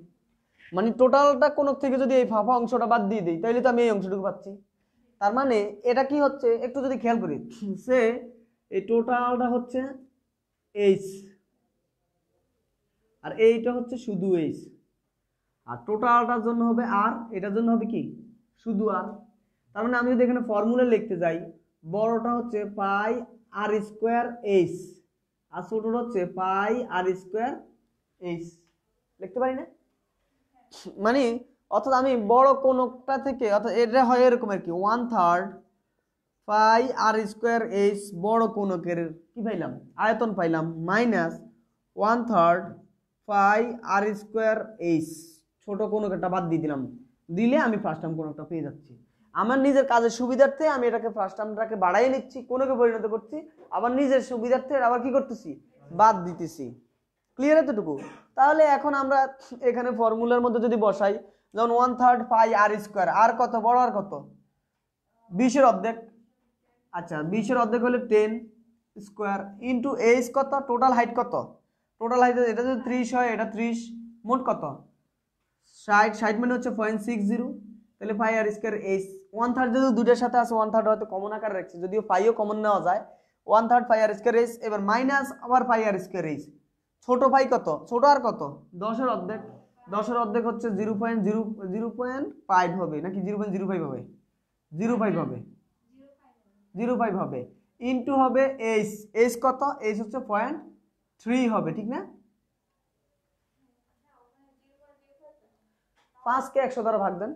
[SPEAKER 1] মানে টোটালটা কোনক থেকে যদি এই ফাঁপা অংশটা বাদ দিয়ে দিই তাহলে তো আমি এই অংশটুকু পাচ্ছি। তার মানে এটা কি হচ্ছে একটু যদি খেয়াল করি, সে এই টোটালটা হচ্ছে এইচ আর এইটা হচ্ছে শুধু এইচ, আর টোটালটার জন্য হবে আর, এটার জন্য হবে কি শুধু আর। তার মানে আমি যদি এখানে ফর্মুলা লিখতে যাই, বড়টা হচ্ছে pi R square H R ছোটটা হচ্ছে পাই আর স্কোয়ার এইচ, লিখতে পারি না? মানে অর্থাৎ আমি বড় কোনটা থেকে, অর্থাৎ এটা হয় এরকম আর কি 1/3 পাই আর স্কোয়ার এইচ বড় কোনকের কি পাইলাম আয়তন পাইলাম, মাইনাস 1/3 পাই আর স্কোয়ার এইচ ছোট কোনকেরটা বাদ দিয়ে দিলাম, দিলে আমি ফার্স্ট টার্ম কোনকটা পেয়ে যাচ্ছি। আমার নিজের কাজের সুবিধার্থে আমি এটাকে ফার্স্ট টার্মটাকে বাড়াই নিচ্ছি, কোনকে পরিণত করছি, আবার নিজের সুবিধার্থে আবার কি করতেছি বাদ দিতেছি। ক্লিয়ার এতটুকু? তাহলে এখন আমরা এখানে ফর্মুলার মধ্যে যদি বসাই, যেমন 1/3 পাই আর স্কোয়ার, আর কত বড় আর কত 20 অর্ধেক, আচ্ছা 20 অর্ধেক হলে 10 স্কোয়ার ইন্টু এইচ কত, টোটাল হাইট কত, টোটাল হাইট এটা যদি 30 হয়, এটা 30, মোট কত 60, 60 মানে হচ্ছে 0.60, তাহলে পাই আর স্কোয়ার এইচ 1/3 যদি দুটোর সাথে আছে 1/3 হয়তো কমন আকারে রাখছি, যদিও পাইও কমন নেওয়া যায়, 1/3 পাই আর স্কোয়ার এইচ, এবার মাইনাস আবার পাই আর স্কোয়ার এইচ, ছোট পাই কত, ছোট আর কত 10 অর্ধেক, 10 অর্ধেক হচ্ছে 0.05 হবে নাকি 0.05 হবে, 05 হবে, 05 হবে, ইন্টু হবে এইচ, এইচ কত, এইচ হচ্ছে 0.3 হবে, ঠিক না? 5 কে 100 দ্বারা ভাগ দেন,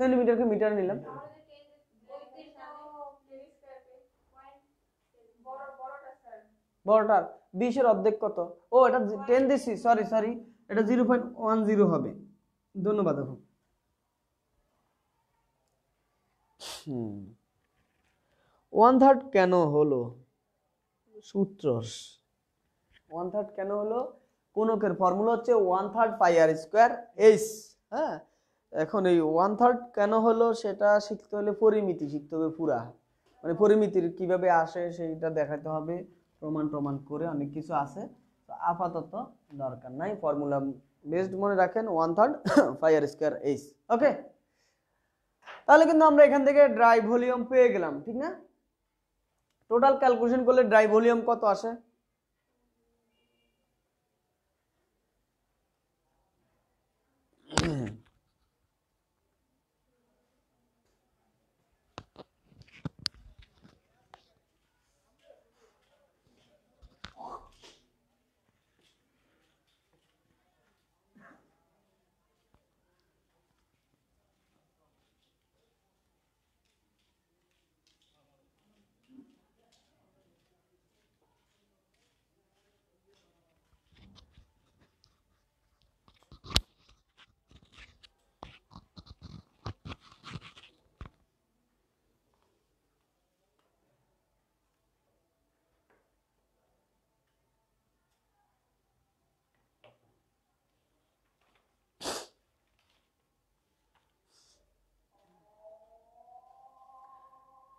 [SPEAKER 1] সেন্টিমিটারকে মিটার নিলাম, বড়টার 20-এর অর্ধেক কত? ও এটা 10 দিছি, সরি এটা 0.10 হবে। ধন্যবাদ আপু। 1/3 কেন হলো? সূত্র 1/3 কেন হলো? কোনকের ফর্মুলা হচ্ছে 1/3 পাই আর স্কয়ার এইচ। হ্যাঁ, এখন এই 1/3 কেন হলো সেটা শিখতে হলে পরিমিতি শিখতে হবে পুরা, মানে পরিমিতির কিভাবে আসে সেইটা দেখাতে হবে, প্রমাণ করে অনেক কিছু আছে। তো আপাতত দরকার নাই, ফর্মুলা বেসড মনে রাখেন 1/3 পাই আর স্কয়ার এইচ। ওকে, তাহলে কিন্তু আমরা এখান থেকে ড্রাই ভলিউম পেয়ে গেলাম, ঠিক না? টোটাল ক্যালকুলেশন করলে ড্রাই ভলিউম কত আসে?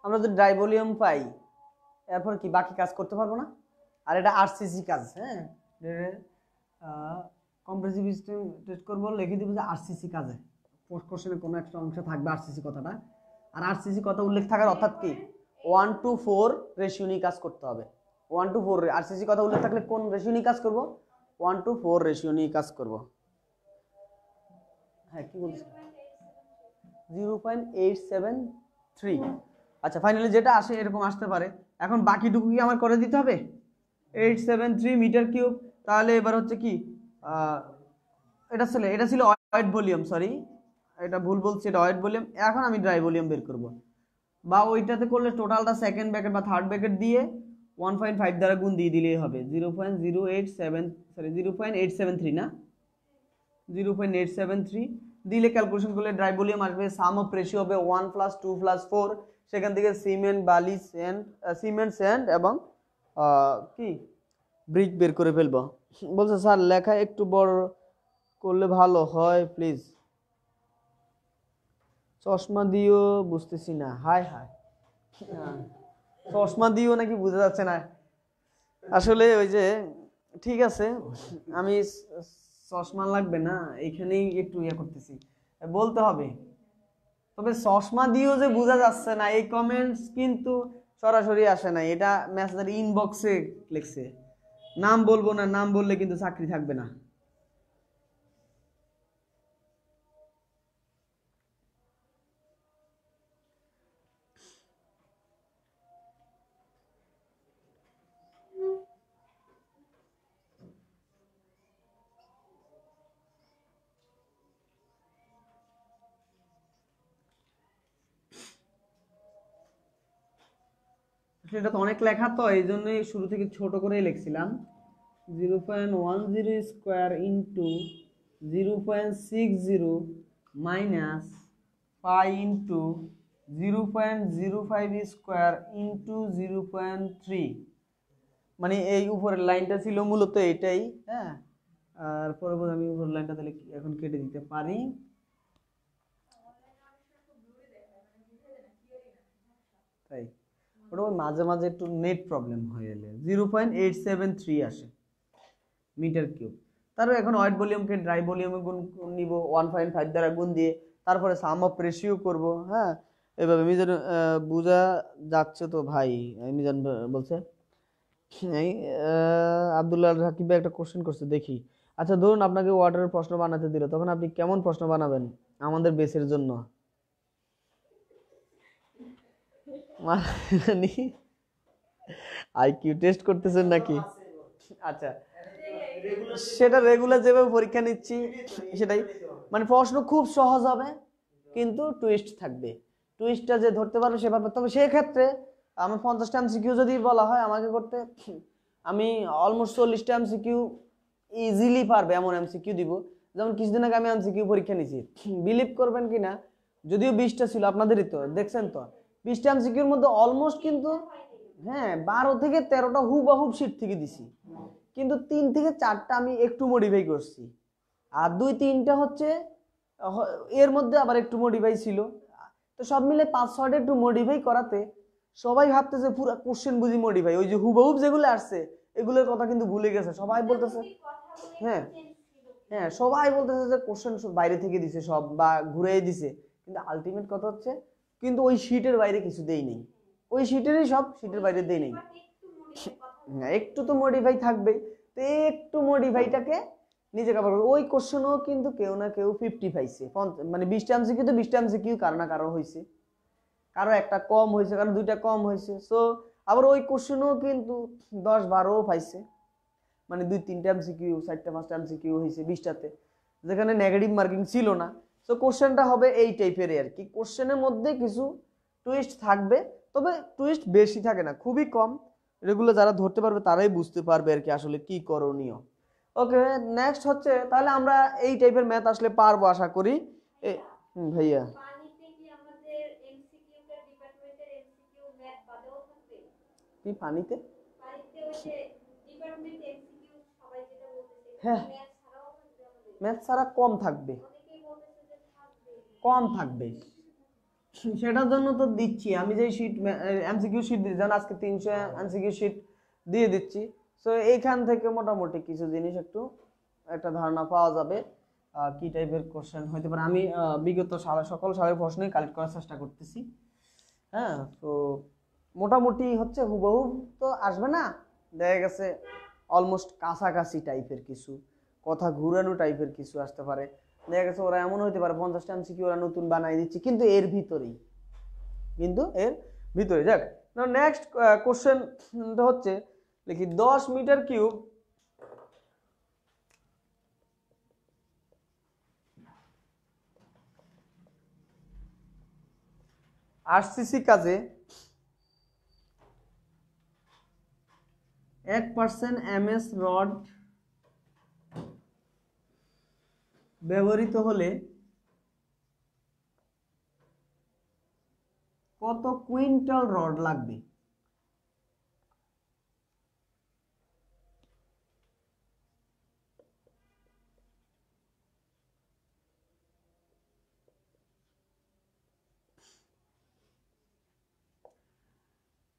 [SPEAKER 1] আমরা যদি ড্রাই ভলিউম পাই, এরপর কি বাকি কাজ করতে পারবো না? আর এটা আরসিসি কাজ। হ্যাঁ, কম্প্রেসিভ সিস্টেম টেস্ট করবো, লিখে দিব যে আরসিসি কাজে, কোশ্চেনে কোনো একটা অংশ থাকবে আরসিসি কথাটা। আর আরসিসি কথা উল্লেখ থাকার অর্থাৎ কি 1:4 রেশিও নিয়ে কাজ করতে হবে। 1:4 আরসিসি কথা উল্লেখ থাকলে কোন রেশিও নিয়ে কাজ করব? 1:4 রেশিও নিয়ে কাজ করব। হ্যাঁ, কি বলছি? 0.873। আচ্ছা, ফাইনালি যেটা আসে এরকম আসতে পারে। এখন বাকিটুকু কি আমার করে দিতে হবে? 873 মিটার কিউব। তাহলে এবার হচ্ছে কি, এটা ছিল ওয়েট ভলিউম, সরি এটা ভুল বলছি, এটা ওয়েট ভলিউম। এখন আমি ড্রাই ভলিউম বের করব, বা ওইটাতে করলে টোটালটা সেকেন্ড ব্র্যাকেট বা থার্ড ব্র্যাকেট দিয়ে 1.5 দ্বারা গুণ দিয়ে দিলেই হবে। 0.873 না, 0.873 দিলে ক্যালকুলেশন করলে ড্রাই ভলিউম আসবে। সাম অফ রেশিও হবে 1 + 2 + 4। সেখান থেকে সিমেন্ট, বালি, স্যান্ড এবং কি ব্রিক বের করে ফেলবো। বলছে স্যার লেখা একটু বড় করলে ভালো হয় প্লিজ। চশমা দিও বুঝতেছি না। হায় চশমা দিও নাকি বোঝা যাচ্ছে না। আসলে ওই যে ঠিক আছে, আমি চশমা লাগবে না এইখানেই একটু ইয়ে করতেছি, বলতে হবে। তবে চশমা দিয়েও যে বোঝা যাচ্ছে না, এই কমেন্টস কিন্তু সরাসরি আসে না, এটা মেসেজের ইনবক্সে লিখছে। নাম বলবো না, নাম বললে কিন্তু চাকরি থাকবে না। সেটা তো অনেক লেখা, তো এই জন্যই শুরু থেকে ছোট করেই লিখছিলাম। 0.10 square into 0.60 minus pi into 0.05 square into 0.3। মানে এই উপরের লাইনটা ছিল মূলত এটাই। হ্যাঁ, আর পরবর্তী আমি উপরের লাইনটা তাহলে এখন কেটে দিতে পারি। তাই ওটা মাঝে মাঝে একটু নেট প্রবলেম হয়ে এলে 0.873 আসে মিটার কিউব। তারপর এখন ওয়েট ভলিউমকে ড্রাই ভলিউমে গুণ নিব 1.5 দ্বারা গুণ দিয়ে, তারপরে সাম অফ রেশিও করব। হ্যাঁ, এভাবে মিজান বোঝা যাচ্ছে তো ভাই? মিজান বলছে এই আব্দুল্লাহ রাকিব ভাই একটা কোশ্চেন করছে, দেখি। আচ্ছা ধরুন আপনাকে ওয়াটারের প্রশ্ন বানাতে দিল, তখন আপনি কেমন প্রশ্ন বানাবেন আমাদের বেসের জন্য? মানে আইকিউ টেস্ট করতেছেন নাকি? আচ্ছা, সেটা রেগুলার যেভাবে পরীক্ষা নিচ্ছি সেটাই, মানে প্রশ্ন খুব সহজ হবে কিন্তু টুইস্ট থাকবে। টুইস্টটা যে ধরতে পারবে সেভাবে। তবে সেই ক্ষেত্রে আমার 50টা এমসিকিউ যদি বলা হয় আমাকে করতে, আমি অলমোস্ট 40টা এমসিকিউ ইজিলি পারবে এমন এমসিকিউ দিব। যেমন কিছুদিন আগে আমি এমসিকিউ পরীক্ষা নিয়েছি, বিলিভ করবেন কিনা, যদিও 20টা ছিল, আপনাদেরই তো দেখছেন তো 20টা এমসিকিউর মধ্যে অলমোস্ট কিন্তু হ্যাঁ 12 থেকে 13টা হুবহুব শীট থেকে দিছি, কিন্তু 3 থেকে 4টা আমি একটু মডিফাই করছি, আর 2-3টা হচ্ছে এর মধ্যে আবার একটু মডিফাই ছিল। তো সব মিলে 5-6টা একটু মডিফাই করাতে সবাই ভাবতেছে পুরো কোশ্চেন বুঝি মডিফাই, ওই যে হুবহুব যেগুলো আসছে এগুলোর কথা কিন্তু ভুলে গেছে। সবাই বলতেছে হ্যাঁ হ্যাঁ সবাই বলতেছে যে কোশ্চেন বাইরে থেকে দিছে সব বা ঘুরেই দিছে, কিন্তু আলটিমেট কথা হচ্ছে কিন্তু ওই শীটের বাইরে কিছু দেই নেই, ওই শীটেরই সব, শীটের বাইরে দেই নেই। একটু তো মডিফাই থাকবেই, তো একটু মডিফাইটাকে নিজে কভার করবে। ওই কোশ্চেনও কিন্তু কেউ না কেউ 50 পাইছে, মানে 20টা এমসিকিউ তো 20টা এমসিকিউ কারো না কারো হয়েছে, কারো একটা কম হয়েছে, কারো 2টা কম হয়েছে। সো আবার ওই কোশ্চেনও কিন্তু 10-12ও পাইছে, মানে 2-3টা এমসিকিউ 4টা-5টা এমসিকিউ হয়েছে 20টাতে, যেখানে নেগেটিভ মার্কিং ছিল না। সো কোশ্চেনটা হবে এই টাইপের আর কি, কোশ্চেনের মধ্যে কিছু টুইস্ট থাকবে, তবে টুইস্ট বেশি থাকে না, খুবই কম। এগুলো যারা ধরতে পারবে তারাই বুঝতে পারবে আর কি আসলে কি করণীয়। ওকে, নেক্সট হচ্ছে তাহলে আমরা এই টাইপের ম্যাথ আসলে পারবো আশা করি। ভাইয়া কি পানিতে হ্যাঁ ম্যাথ ছাড়া কম থাকবে, কম থাকবে, সেটার জন্য তো দিচ্ছি আমি যে শীট এমসিকিউ শীট দিচ্ছি, যেমন আজকে 300 এমসিকিউ শীট দিয়ে দিচ্ছি। সো এইখান থেকে মোটামুটি কিছু জিনিস একটু একটা ধারণা পাওয়া যাবে কি টাইপের কোশ্চেন হইতে পারে। আমি বিগত সকল সালের প্রশ্নই কালেক্ট করার চেষ্টা করতেছি। হ্যাঁ, তো মোটামুটি হচ্ছে হুবহু তো আসবে না, দেখা গেছে অলমোস্ট কাছাকাছি টাইপের কিছু, কথা ঘুরানো টাইপের কিছু আসতে পারে। দেখা গেছে ওরা এমন হইতে পারে 50টা এমসিকিউ ওরা নতুন বানাই দিচ্ছে, কিন্তু এর ভিতরেই যাক। নেক্সট কোশ্চেন হচ্ছে লিখি 10 মিটার কিউব আরসিসি কাজে 1% এমএস রড ব্যবহৃত হলে কত কুইন্টাল রড লাগবে?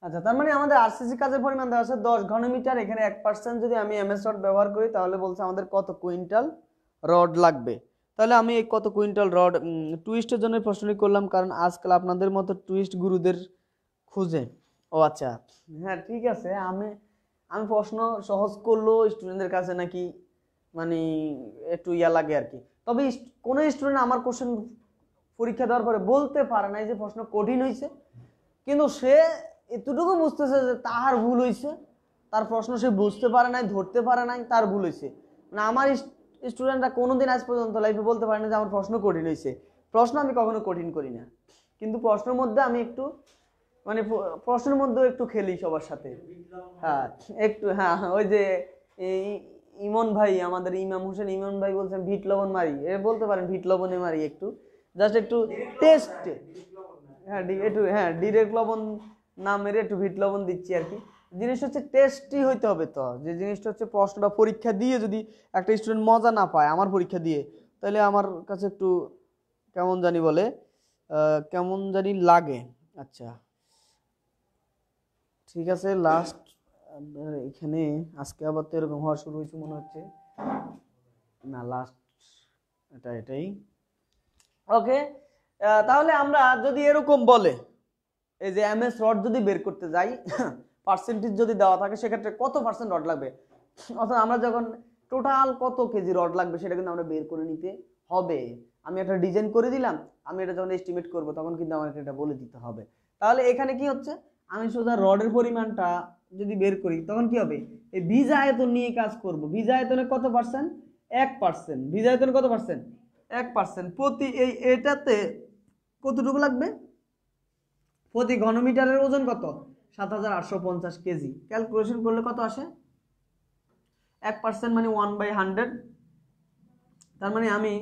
[SPEAKER 1] আচ্ছা, তার মানে আমাদের আরসিসি কাজের পরিমাণ দেওয়া আছে 10 ঘনমিটার, এখানে 1% যদি আমি এমএস রড ব্যবহার করি তাহলে বলছে আমাদের কত কুইন্টাল রড লাগবে। তাহলে আমি এই কত কুইন্টাল রড টুইস্টের জন্য প্রশ্নটি করলাম, কারণ আজকাল আপনাদের মতো টুইস্ট গুরুদের খুঁজে। ও আচ্ছা, হ্যাঁ ঠিক আছে, আমি প্রশ্ন সহজ করলেও স্টুডেন্টদের কাছে নাকি মানে একটু ইয়া লাগে আর কি। তবে কোনো স্টুডেন্ট আমার কোশ্চেন পরীক্ষা দেওয়ার পরে বলতে পারে না যে প্রশ্ন কঠিন হয়েছে, কিন্তু সে এতটুকু বুঝতেছে যে তার ভুল হয়েছে, তার প্রশ্ন সে বুঝতে পারে নাই, ধরতে পারে নাই, তার ভুল হয়েছে। মানে আমার স্টুডেন্টরা কোনোদিন আজ পর্যন্ত লাইফে বলতে পারে না যে আমার প্রশ্ন কঠিন হয়েছে। প্রশ্ন আমি কখনো কঠিন করি না, কিন্তু প্রশ্নের মধ্যে আমি একটু মানে প্রশ্নের মধ্যেও একটু খেলি সবার সাথে। হ্যাঁ একটু, হ্যাঁ ওই যে ইমন ভাই, আমাদের ইমাম হোসেন ইমন ভাই বলছেন ভিট লবণ মারি, এ বলতে পারেন ভিট লবণে মারি, একটু জাস্ট একটু টেস্ট। হ্যাঁ একটু, হ্যাঁ ডিরেক্ট লবণ না মেরে একটু ভিট লবণ দিচ্ছি আর কি। জিনিসটা হচ্ছে টেস্টি হইতে হবে। তো যে জিনিসটা হচ্ছে প্রশ্নটা পরীক্ষা দিয়ে যদি একটা স্টুডেন্ট মজা না পায় আমার পরীক্ষা দিয়ে, তাহলে আমার কাছে একটু কেমন জানি বলে, কেমন জানি লাগে। আচ্ছা ঠিক আছে, লাস্ট এখানে আজকে আবার তো এরকম হওয়া শুরু হয়েছে মনে হচ্ছে না, লাস্ট এটাই। ওকে, তাহলে আমরা যদি এরকম বলে এই যে এমএস রড যদি বের করতে যাই, পার্সেন্টেজ যদি দেওয়া থাকে সেক্ষেত্রে কত পার্সেন্ট রড লাগবে, অর্থাৎ আমরা যখন টোটাল কত কেজি রড লাগবে সেটা কিন্তু আমরা বের করে নিতে হবে। আমি একটা ডিজাইন করে দিলাম, আমি এটা যখন এস্টিমেট করব তখন কিন্তু আমাকে এটা বলে দিতে হবে। তাহলে এখানে কি হচ্ছে, আমি সোজা রডের পরিমাণটা যদি বের করি তখন কি হবে, এই ভিজা আয়তন নিয়ে কাজ করব। ভিজা আয়তনে কত পার্সেন্ট? 1%। ভিজা আয়তনে কত পার্সেন্ট? 1%। প্রতি এটাতে কতটুকু লাগবে? প্রতি ঘনমিটারের ওজন কত? 7850 কেজি। ক্যালকুলেশন করলে কত আসে? 1% মানে 1/100। তার মানে আমি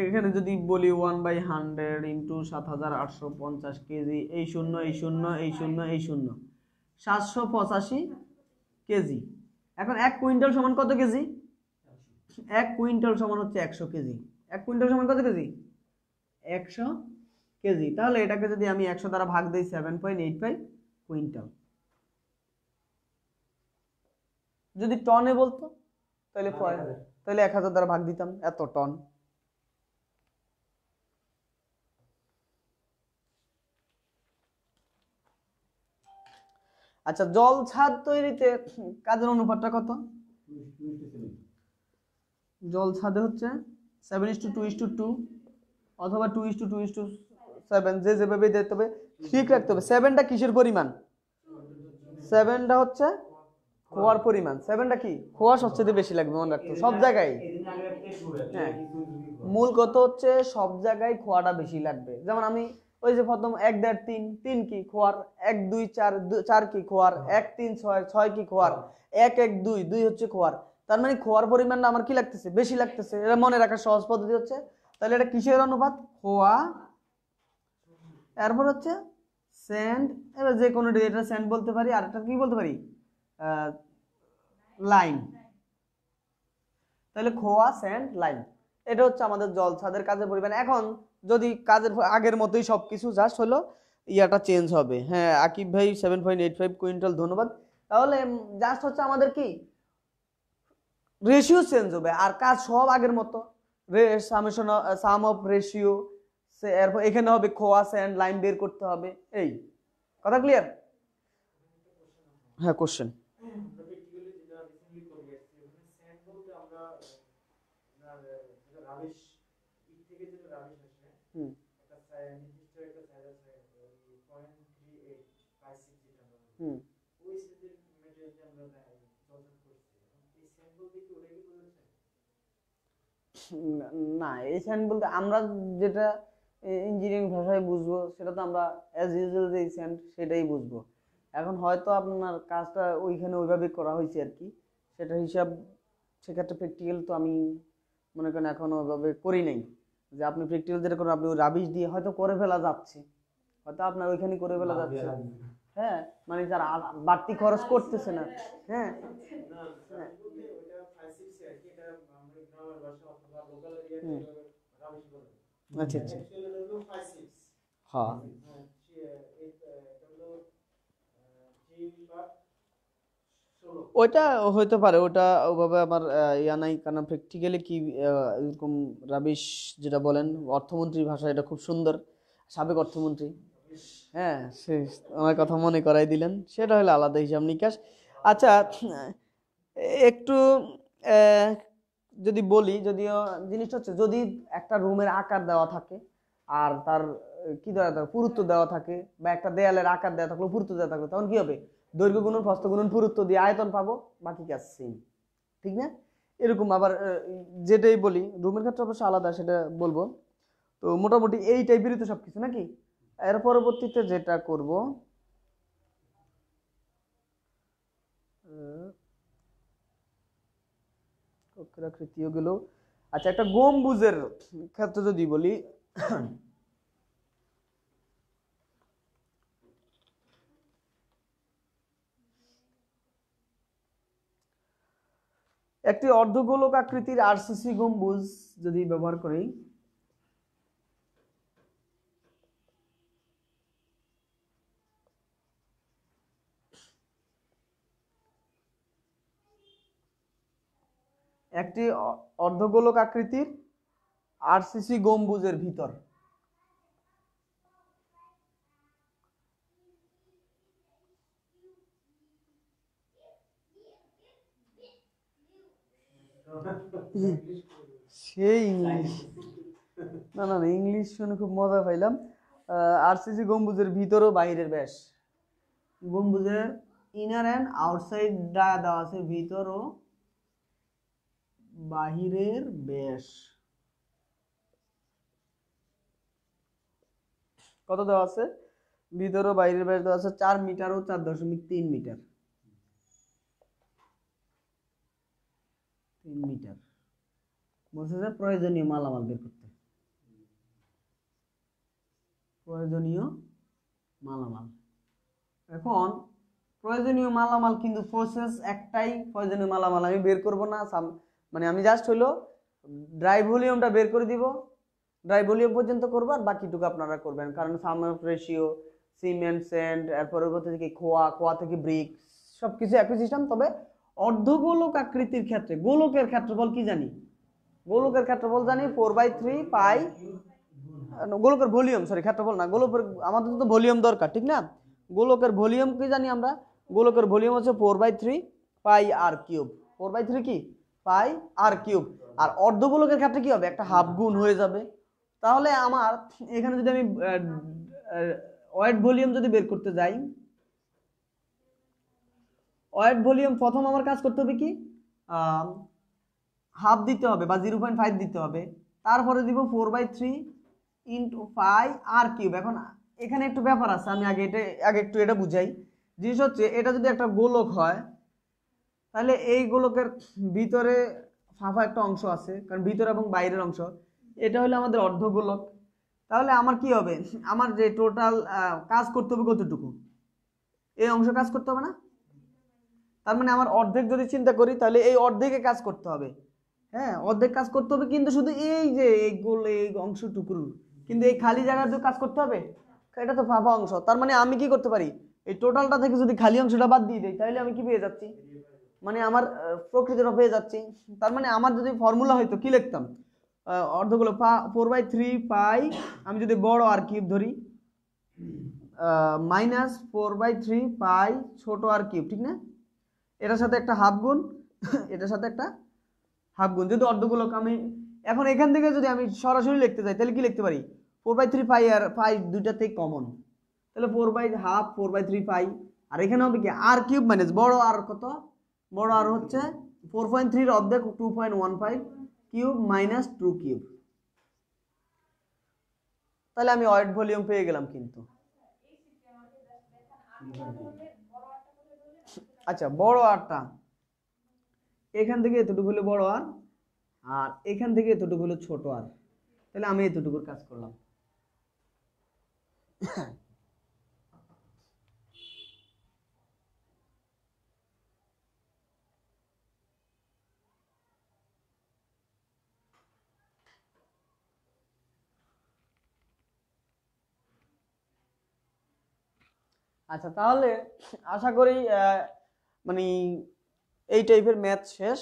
[SPEAKER 1] এখানে যদি বলি 1/100 ইন্টু 7850 কেজি, এই শূন্য এই শূন্য এই শূন্য এই শূন্য, 785 কেজি। এখন 1 কুইন্টাল সমান কত কেজি? 1 কুইন্টাল সমান হচ্ছে 100 কেজি। 1 কুইন্টাল সমান কত কেজি? 100 কেজি। তাহলে এটাকে যদি আমি 100 দ্বারা ভাগ দেই 7.85 কুইন্টাল। যদি টনে বলতো তাহলে 1000 দ্বারা ভাগ দিতাম, এত টন। আচ্ছা, জল ছাদ তৈরিতে কাজের অনুপাতটা কত? জল ছাদে হচ্ছে 7:2:2 অথবা 2:2:7, যে যেভাবে দিতে হবে ঠিক রাখতে হবে। 7টা কিসের পরিমাণ? 7টা হচ্ছে খোয়ার পরিমাণ। 7টা কি? খোয়া সবচেয়ে বেশি লাগবে, মনে রাখতে সব জায়গায়। হ্যাঁ, মূল কত হচ্ছে সব জায়গায় খোয়াটা বেশি লাগবে। যেমন আমি ওই যে প্রথম 1, 1.5, 3, 3 কি খোয়ার, 1, 2, 4, 4 কি খোয়ার, 1, 3, 6, 6 কি খোয়ার, 1, 1, 2, 2 হচ্ছে খোয়ার। তার মানে খোয়ার পরিমাণটা আমার কি লাগতেছে? বেশি লাগতেছে। এটা মনে রাখার সহজ পদ্ধতি হচ্ছে, তাহলে এটা কিসের অনুপাত? খোয়া। এরপর হচ্ছে স্যান্ড। এবার যে কোনো এটা স্যান্ড বলতে পারি, আর এটা কি বলতে পারি? লাইম। তাহলে খোয়া, স্যান্ড, লাইম, এটা হচ্ছে আমাদের জল ছাদের কাজের পরিমাণ। এখন যদি কাজের আগের মতোই সবকিছু, জাস্ট হলো ইয়াটা চেঞ্জ হবে। হ্যাঁ, আকিব ভাই 7.85 কুইন্টাল, ধন্যবাদ। তাহলে জাস্ট হচ্ছে আমাদের কি রেশিও চেঞ্জ হবে, আর কাজ সব আগের মতো। সাম অফ রেশিও, এরপর এখানে হবে খোয়া, স্যান্ড, লাইম বের করতে হবে। এই কথা ক্লিয়ার? হ্যাঁ, কোশ্চেন। না, এই স্যান্ড বলতে আমরা যেটা ইঞ্জিনিয়ারিং ভাষায় বুঝবো, সেটা তো আমরা অ্যাজ ইউজুয়াল যে স্যান্ড সেটাই বুঝবো। এখন হয়তো আপনার কাজটা ওইখানে ওইভাবে করা হয়েছে আর কি, সেটা হিসাব, সেক্ষেত্রে প্র্যাকটিক্যাল তো আমি মনে করেন এখনো ওইভাবে করি নাই। যে আপনি প্র্যাকটিক্যাল যেটা করেন, আপনি ওই রাবিশ দিয়ে হয়তো করে ফেলা যাচ্ছে, হয়তো আপনার ওইখানে করে ফেলা যাচ্ছে। হ্যাঁ, মানে যারা বাড়তি খরচ করতেছে না। হ্যাঁ, আচ্ছা আচ্ছা, হ্যাঁ, ওইটা হইতে পারে। ওটা ওভাবে আমার ইয়া নাই, কারণ প্র্যাকটিক্যালি কি এরকম রাবিশ যেটা বলেন, অর্থমন্ত্রীর ভাষা, এটা খুব সুন্দর, সাবেক অর্থমন্ত্রী। হ্যাঁ, সে আমার কথা মনে করাই দিলেন, সেটা হলো আলাদা হিসাব নিকাশ। আচ্ছা, একটু যদি বলি, যদিও জিনিসটা হচ্ছে, যদি একটা রুমের আকার দেওয়া থাকে আর তার কি দেওয়া থাকে, পুরুত্ব দেওয়া থাকে, বা একটা দেয়ালের আকার দেওয়া থাকলো, পুরুত্ব দেওয়া থাকলো, তখন কি হবে? দৈর্ঘ্য গুণন প্রস্থ গুণন পুরুত্ব দিয়ে আয়তন পাবো, বাকি কাজ সেম, ঠিক না? এরকম আবার যেটাই বলি, রুমের ক্ষেত্রে অবশ্য আলাদা, সেটা বলবো। তো মোটামুটি এই টাইপেরই তো সবকিছু নাকি। এর পরবর্তীতে যেটা করব, আকৃতিও গেল। আচ্ছা, একটা গম্বুজের ক্ষেত্রে যদি বলি, একটি অর্ধগোলক আকৃতির আরসিসি গম্বুজ যদি ব্যবহার করি, একটি অর্ধগোলক আকৃতির আরসিসি গম্বুজের ভিতর সেই ইংলিশ, না না না, ইংলিশ শুনে খুব মজা পাইলাম। আরসিসি গম্বুজের ভিতর ও বাইরের ব্যাস, গম্বুজের ইনার এন্ড আউটসাইড দেওয়া আছে, ভিতর ও বাহিরের ব্যাস কত দেওয়া আছে? ভিতর ও বাইরের ব্যাস দেওয়া আছে 4 মিটার ও 4.3 মিটার। 3 মিটার। বলছে যে প্রয়োজনীয় মালামাল বের করতে, প্রয়োজনীয় মালামাল। এখন প্রয়োজনীয় মালামাল কিন্তু প্রসেস একটাই, প্রয়োজনীয় মালামাল আমি বের করব না, মানে আমি জাস্ট হলো ড্রাই ভলিউমটা বের করে দিব, ড্রাই ভলিউম পর্যন্ত করবো, আর বাকিটুকু আপনারা করবেন। কারণ সাম অফ রেশিও, সিমেন্ট, স্যান্ড, এর পরবর্তী থেকে খোয়া, খোয়া থেকে ব্রিক, সবকিছু একই সিস্টেম। তবে অর্ধগোলক আকৃতির ক্ষেত্রে, গোলকের ক্ষেত্রফল কি জানি, গোলকের ক্ষেত্রফল জানি 4/3 পাই, গোলকের ভলিউম, সরি ক্ষেত্রফল না, গোলকের আমাদের তো ভলিউম দরকার, ঠিক না? গোলকের ভলিউম কি জানি আমরা, গোলকের ভলিউম হচ্ছে 4/3 পাই আর কিউব। 4/3 কি পাই আর কিউব। আর অর্ধগোলকের ক্ষেত্রে কি হবে, একটা হাফ গুণ হয়ে যাবে। তাহলে আমার এখানে যদি আমি ওয়েট ভলিউম যদি বের করতে যাই, ওয়েট ভলিউম প্রথম আমার কাজ করতে হবে কি, হাফ দিতে হবে বা 0.5 দিতে হবে, তারপরে দিব 4/3 ইন্টু পাই আর কিউব। এখন এখানে একটু ব্যাপার আছে, আমি আগে একটু এটা বুঝাই। জিনিস হচ্ছে এটা যদি একটা গোলক হয়, তাহলে এই গোলকের ভিতরে ফাঁপা একটা অংশ আছে, কারণ ভিতরে এবং বাইরের অংশ, এটা হলো আমাদের অর্ধগোলক। তাহলে আমার কি হবে, আমার যে টোটাল কাজ করতে হবে কতটুকু, এই অংশ কাজ করতে হবে না? তার মানে আমার অর্ধেক যদি চিন্তা করি, তাহলে এই অর্ধেকে কাজ করতে হবে। হ্যাঁ, অর্ধেক কাজ করতে হবে, কিন্তু শুধু এই যে এই গোল এই অংশটুকুর, কিন্তু এই খালি জায়গাতে কাজ করতে হবে, এটা তো ফাঁপা অংশ। তার মানে আমি কি করতে পারি, এই টোটালটা থেকে যদি খালি অংশটা বাদ দিয়ে দেই, তাহলে আমি কি পেয়ে যাচ্ছি, মানে আমার প্রকৃতিটা পেয়ে যাচ্ছি। তার মানে আমার যদি ফর্মুলা হয়তো কি লিখতাম, অর্ধগোলক 4/3 পাই, আমি যদি বড় আর কিউব ধরি, মাইনাস 4/3 পাই ছোট আর কিউব, ঠিক না? এটার সাথে একটা হাফ গুণ, এটার সাথে একটা হাফ গুণ, যদি অর্ধগোলক। আমি এখন এখান থেকে যদি আমি সরাসরি লিখতে চাই, তাহলে কি লিখতে পারি, 4/3 পাই আর পাই দুইটাতেই কমন, তাহলে 4/2 4/3 পাই। আর এখানে হবে কি আর কিউব মাইনাস বড় আর, কত বড় আর হচ্ছে 4.3 এর অর্ধেক 2.15 কিউব মাইনাস 2 কিউব। তাহলে আমি ওয়েট ভলিউম পেয়ে গেলাম কিন্তু। আচ্ছা, বড় আরটা এখান থেকে এতটুকু হলো বড় আর, আর এখান থেকে এতটুকু হলো ছোট আর, তাহলে আমি এতটুকুর কাজ করলাম। আচ্ছা, তাহলে আশা করি মানে এই টাইপের ম্যাথ শেষ।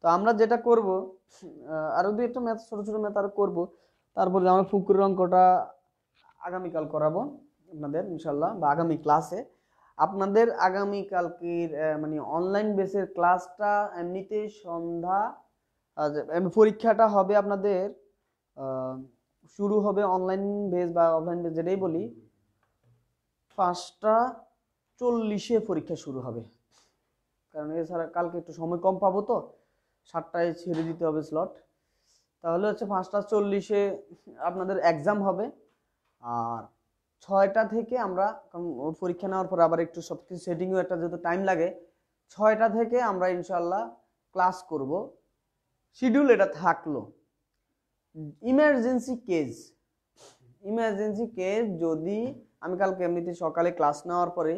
[SPEAKER 1] তো আমরা যেটা করব, আরো দুই একটা ম্যাথ, ছোট ছোট ম্যাথ আরো করব। তারপরে আমার পুকুরের অঙ্কটা আগামীকাল করাবো আপনাদের ইনশাল্লাহ, বা আগামী ক্লাসে আপনাদের। আগামীকালকের মানে অনলাইন বেসের ক্লাসটা এমনিতে সন্ধ্যা, পরীক্ষাটা হবে আপনাদের শুরু হবে অনলাইন বেস বা অফলাইন বেস যেটাই বলি, 5টা 40-এ পরীক্ষা শুরু হবে। কারণ এছাড়া কালকে একটু সময় কম পাবো, তো 7টায় ছেড়ে দিতে হবে স্লট। তাহলে হচ্ছে 5টা 40-এ আপনাদের এক্সাম হবে। আর 6টা থেকে আমরা, কারণ পরীক্ষা নেওয়ার পর আবার একটু সব কিছু সেটিংও একটা যেহেতু টাইম লাগে, 6টা থেকে আমরা ইনশাল্লাহ ক্লাস করব। শিডিউল এটা থাকলো। ইমার্জেন্সি কেস যদি আমি কালকে এমনিতে সকালে ক্লাস নেওয়ার পরে,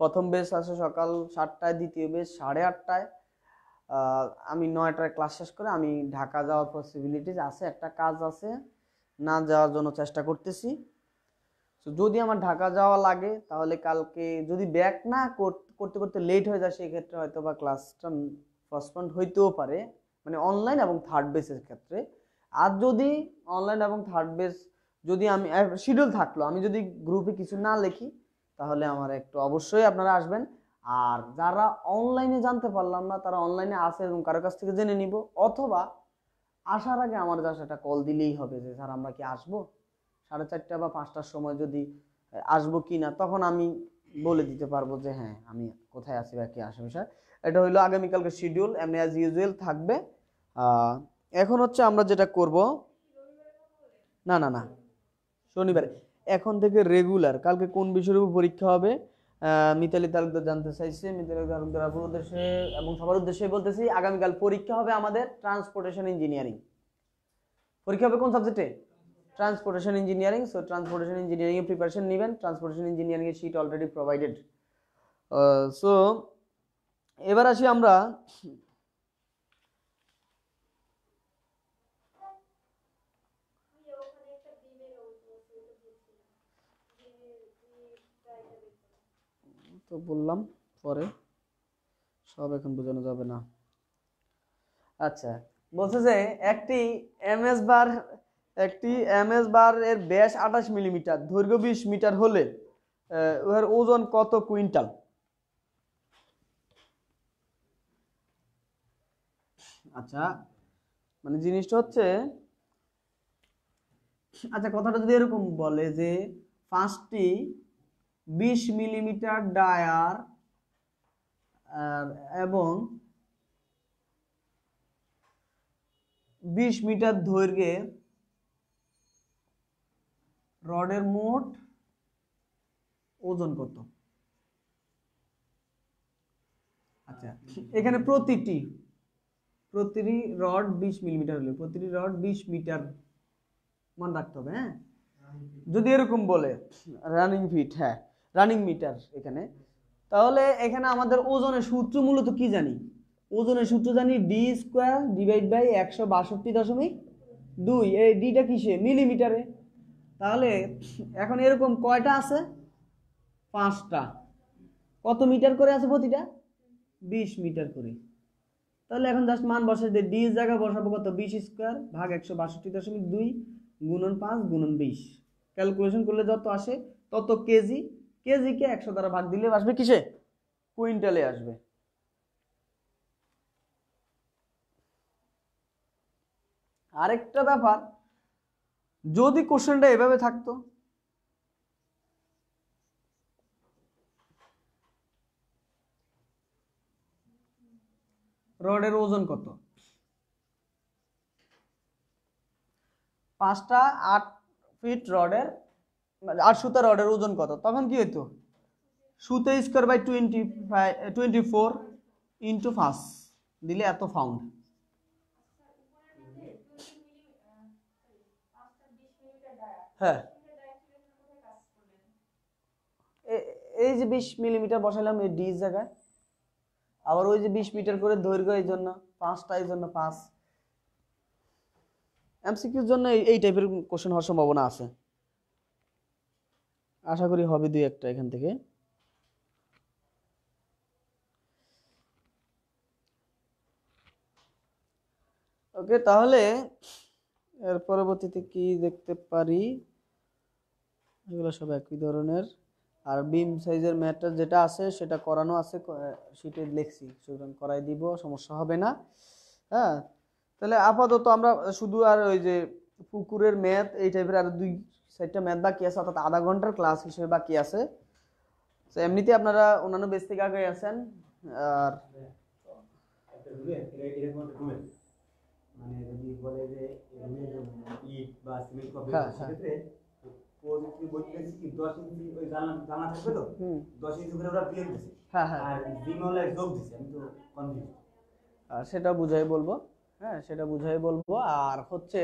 [SPEAKER 1] প্রথম বেস আছে সকাল 7টায়, দ্বিতীয় বেস 8:30টায়, আমি 9টায় ক্লাস শেষ করে আমি ঢাকা যাওয়ার পসিবিলিটিস আছে, একটা কাজ আছে, না যাওয়ার জন্য চেষ্টা করতেছি। তো যদি আমার ঢাকা যাওয়া লাগে, তাহলে কালকে যদি ব্যাক না করতে করতে লেট হয়ে যায়, সেক্ষেত্রে হয়তো বা ক্লাসটা পোস্টপন্ড হইতেও পারে, মানে অনলাইন এবং থার্ড বেসের ক্ষেত্রে। আর যদি অনলাইন এবং থার্ড বেস যদি আমি শিডিউল থাকলো, আমি যদি গ্রুপে কিছু না লিখি, তাহলে আমার একটু অবশ্যই আপনারা আসবেন। আর যারা অনলাইনে জানতে পারলাম না, তারা অনলাইনে আসে এবং কারো কাছ থেকে জেনে নিব, অথবা আসার আগে আমার জাস্ট একটা কল দিলেই হবে যে স্যার আমরা কি আসবো 4:30 বা 5টার সময়, যদি আসবো কি না, তখন আমি বলে দিতে পারবো যে হ্যাঁ আমি কোথায় আছি বা কি আসে বিষয়। এটা হইলো আগামীকালকে শিডিউল, এমনি অ্যাজ ইউজুয়াল থাকবে। এখন হচ্ছে আমরা যেটা করব, না শনিবারে এখন থেকে রেগুলার, কালকে কোন বিষয়ের উপর পরীক্ষা হবে মিতালি তালুকদার জানতে চাইছে। মিতালি তালুকদার আপুর উদ্দেশ্যে এবং সবার উদ্দেশ্যে বলতেছি, আগামীকাল পরীক্ষা হবে আমাদের ট্রান্সপোর্টেশন ইঞ্জিনিয়ারিং। পরীক্ষা হবে কোন সাবজেক্টে? Transportation engineering. So transportation engineering এর প্রিপারেশন নেবেন। ট্রান্সপোর্টেশন ইঞ্জিনিয়ারিং এর শীট অলরেডি প্রোভাইডেড। সো এবার আসি আমরা
[SPEAKER 2] ওখানে একটা বিমের অংশ আছে, ওটা বুঝছিলাম। ট্রাইটা বের করা।
[SPEAKER 1] তো বললাম পরে, সব এখন বোঝানো যাবে না। আচ্ছা, বলছে যে একটি এমএস বার এর ব্যাস 28 মিলিমিটার, দৈর্ঘ্য 20 মিটার হলে উহার ওজন কত কুইন্টাল? আচ্ছা, মানে জিনিসটা হচ্ছে, আচ্ছা কথাটা যদি এরকম বলে যে 5টি 20 মিলিমিটার ডায়ার এবং 20 মিটার দৈর্ঘ্যের রডের মোট ওজন কত? আচ্ছা, এখানে প্রতিটি রড 20 মিলিমিটার হলে প্রতিটি রড 20 মিটার মনে রাখতে হবে। হ্যাঁ, যদি এরকম বলে রানিং ফিট, হ্যাঁ রানিং মিটার এখানে, তাহলে এখানে আমাদের ওজনের সূত্র মূলত কি জানি? ওজনের সূত্র জানি ডি স্কোয়ার ডিভাইড বাই 162.2। এই ডিটা কিসে? মিলিমিটারে। তাহলে এখন এরকম কয়টা আছে? 5টা। কত মিটার করে আছে প্রতিটা? 20 মিটার করে। তাহলে এখন জাস্ট মান বসাই দিয়ে ডি এর জায়গায় বসাবো কত? 20 স্কোয়ার ভাগ 162.2 গুণন 5 গুণন 20। ক্যালকুলেশন করলে যত আসে তত কেজি। কেজিকে 100 দ্বারা ভাগ দিলে আসবে কিসে? কুইন্টালে আসবে। আরেকটা ব্যাপার, যদি কোশ্চেনটা এভাবে থাকতো, রডের ওজন কত? 5টা 8 ফিট রডের 8 সুতা রডের ওজন কত? তখন কি হইতো? সুতা স্কোয়ার বাই 24 ইন্টু 5 দিলে এত পাউন্ড। হ্যাঁ, এই যে 20 মিলিমিটার বসালাম এই ডি জায়গায়, আবার ওই যে 20 মিটার করে দৈর্ঘ্য, এই জন্য 5টা, এই জন্য 5। এমসিকিউর জন্য এই টাইপের কোশ্চেন হওয়ার সম্ভাবনা আছে, আশা করি হবে 2-1টা এখান থেকে। ওকে, তাহলে এর পরবর্তীতে কি দেখতে পারি? এগুলো সব একই ধরনের। আর বিম সাইজের ম্যাটার যেটা আছে সেটা করানো আছে, শিটে লিখছি, সুতরাং করাই দিব, সমস্যা হবে না। হ্যাঁ, তাহলে আপাতত আমরা শুধু আর ওই যে পুকুরের ম্যাথ এই টাইপের আর 2-4টা ম্যাথ বাকি আছে, অর্থাৎ আধা ঘন্টার ক্লাস হিসেবে বাকি আছে। তো এমনিতে আপনারা অন্যান্য বেস থেকে আগে আছেন। আর
[SPEAKER 3] মানে যদি বলে যে ইট বা সিমেন্ট কবে,
[SPEAKER 1] হ্যাঁ,
[SPEAKER 3] সেক্ষেত্রে প্রযুক্তি বইতে কি 10 ইঞ্চি ওই জানা থাকবে তো, 10 ইঞ্চি করে ওরা প্লেন দিছে,
[SPEAKER 1] হ্যাঁ হ্যাঁ,
[SPEAKER 3] আর জিমলে যোগ দিছে। আমি তো কনফিউজ।
[SPEAKER 1] আর সেটা বুঝাই বলবো। হ্যাঁ, সেটা বুঝাই বলবো। আর হচ্ছে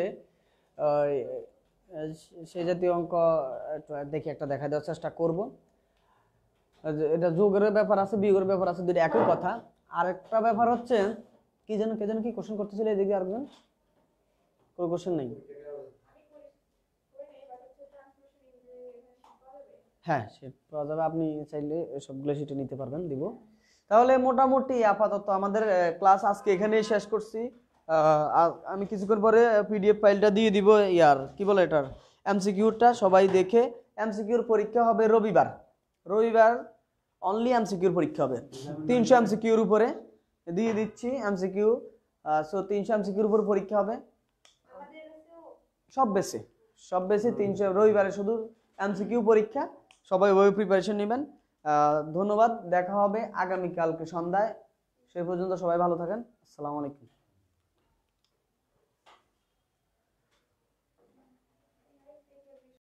[SPEAKER 1] সেই জাতীয় অঙ্ক একটু দেখি, একটা দেখা দেওয়ার চেষ্টা করব। এটা যোগের ব্যাপার আছে, বিয়োগের ব্যাপার আছে, দুটো একই কথা। আরেকটা ব্যাপার হচ্ছে কি যেন কি কোশ্চেন করতেছিল এদিকে আরেকজন? কোনো কোশ্চেন নেই? হ্যাঁ, সেটা পাওয়া যাবে, আপনি চাইলে সবগুলো শিটে নিতে পারবেন, দিব। তাহলে মোটামুটি আপাতত আমাদের ক্লাস আজকে এখানেই শেষ করছি। আমি কিছুক্ষণ পরে পিডিএফ ফাইলটা দিয়ে দিব, ইয়ার কি বলে এটার এমসিকিউটা সবাই দেখে। এমসিকিউর পরীক্ষা হবে রবিবার অনলি এমসিকিউর পরীক্ষা হবে। 300 এমসিকিউর উপরে দিয়ে দিচ্ছি এমসিকিউ। সো 300 এমসিকিউর উপর পরীক্ষা হবে সব বেসে 300 রবিবারে শুধু এমসিকিউ পরীক্ষা। সবাই ওই প্রিপারেশন নেবেন। ধন্যবাদ, দেখা হবে আগামীকালকে সন্ধ্যায়। সে পর্যন্ত সবাই ভালো থাকেন। আসসালামু আলাইকুম।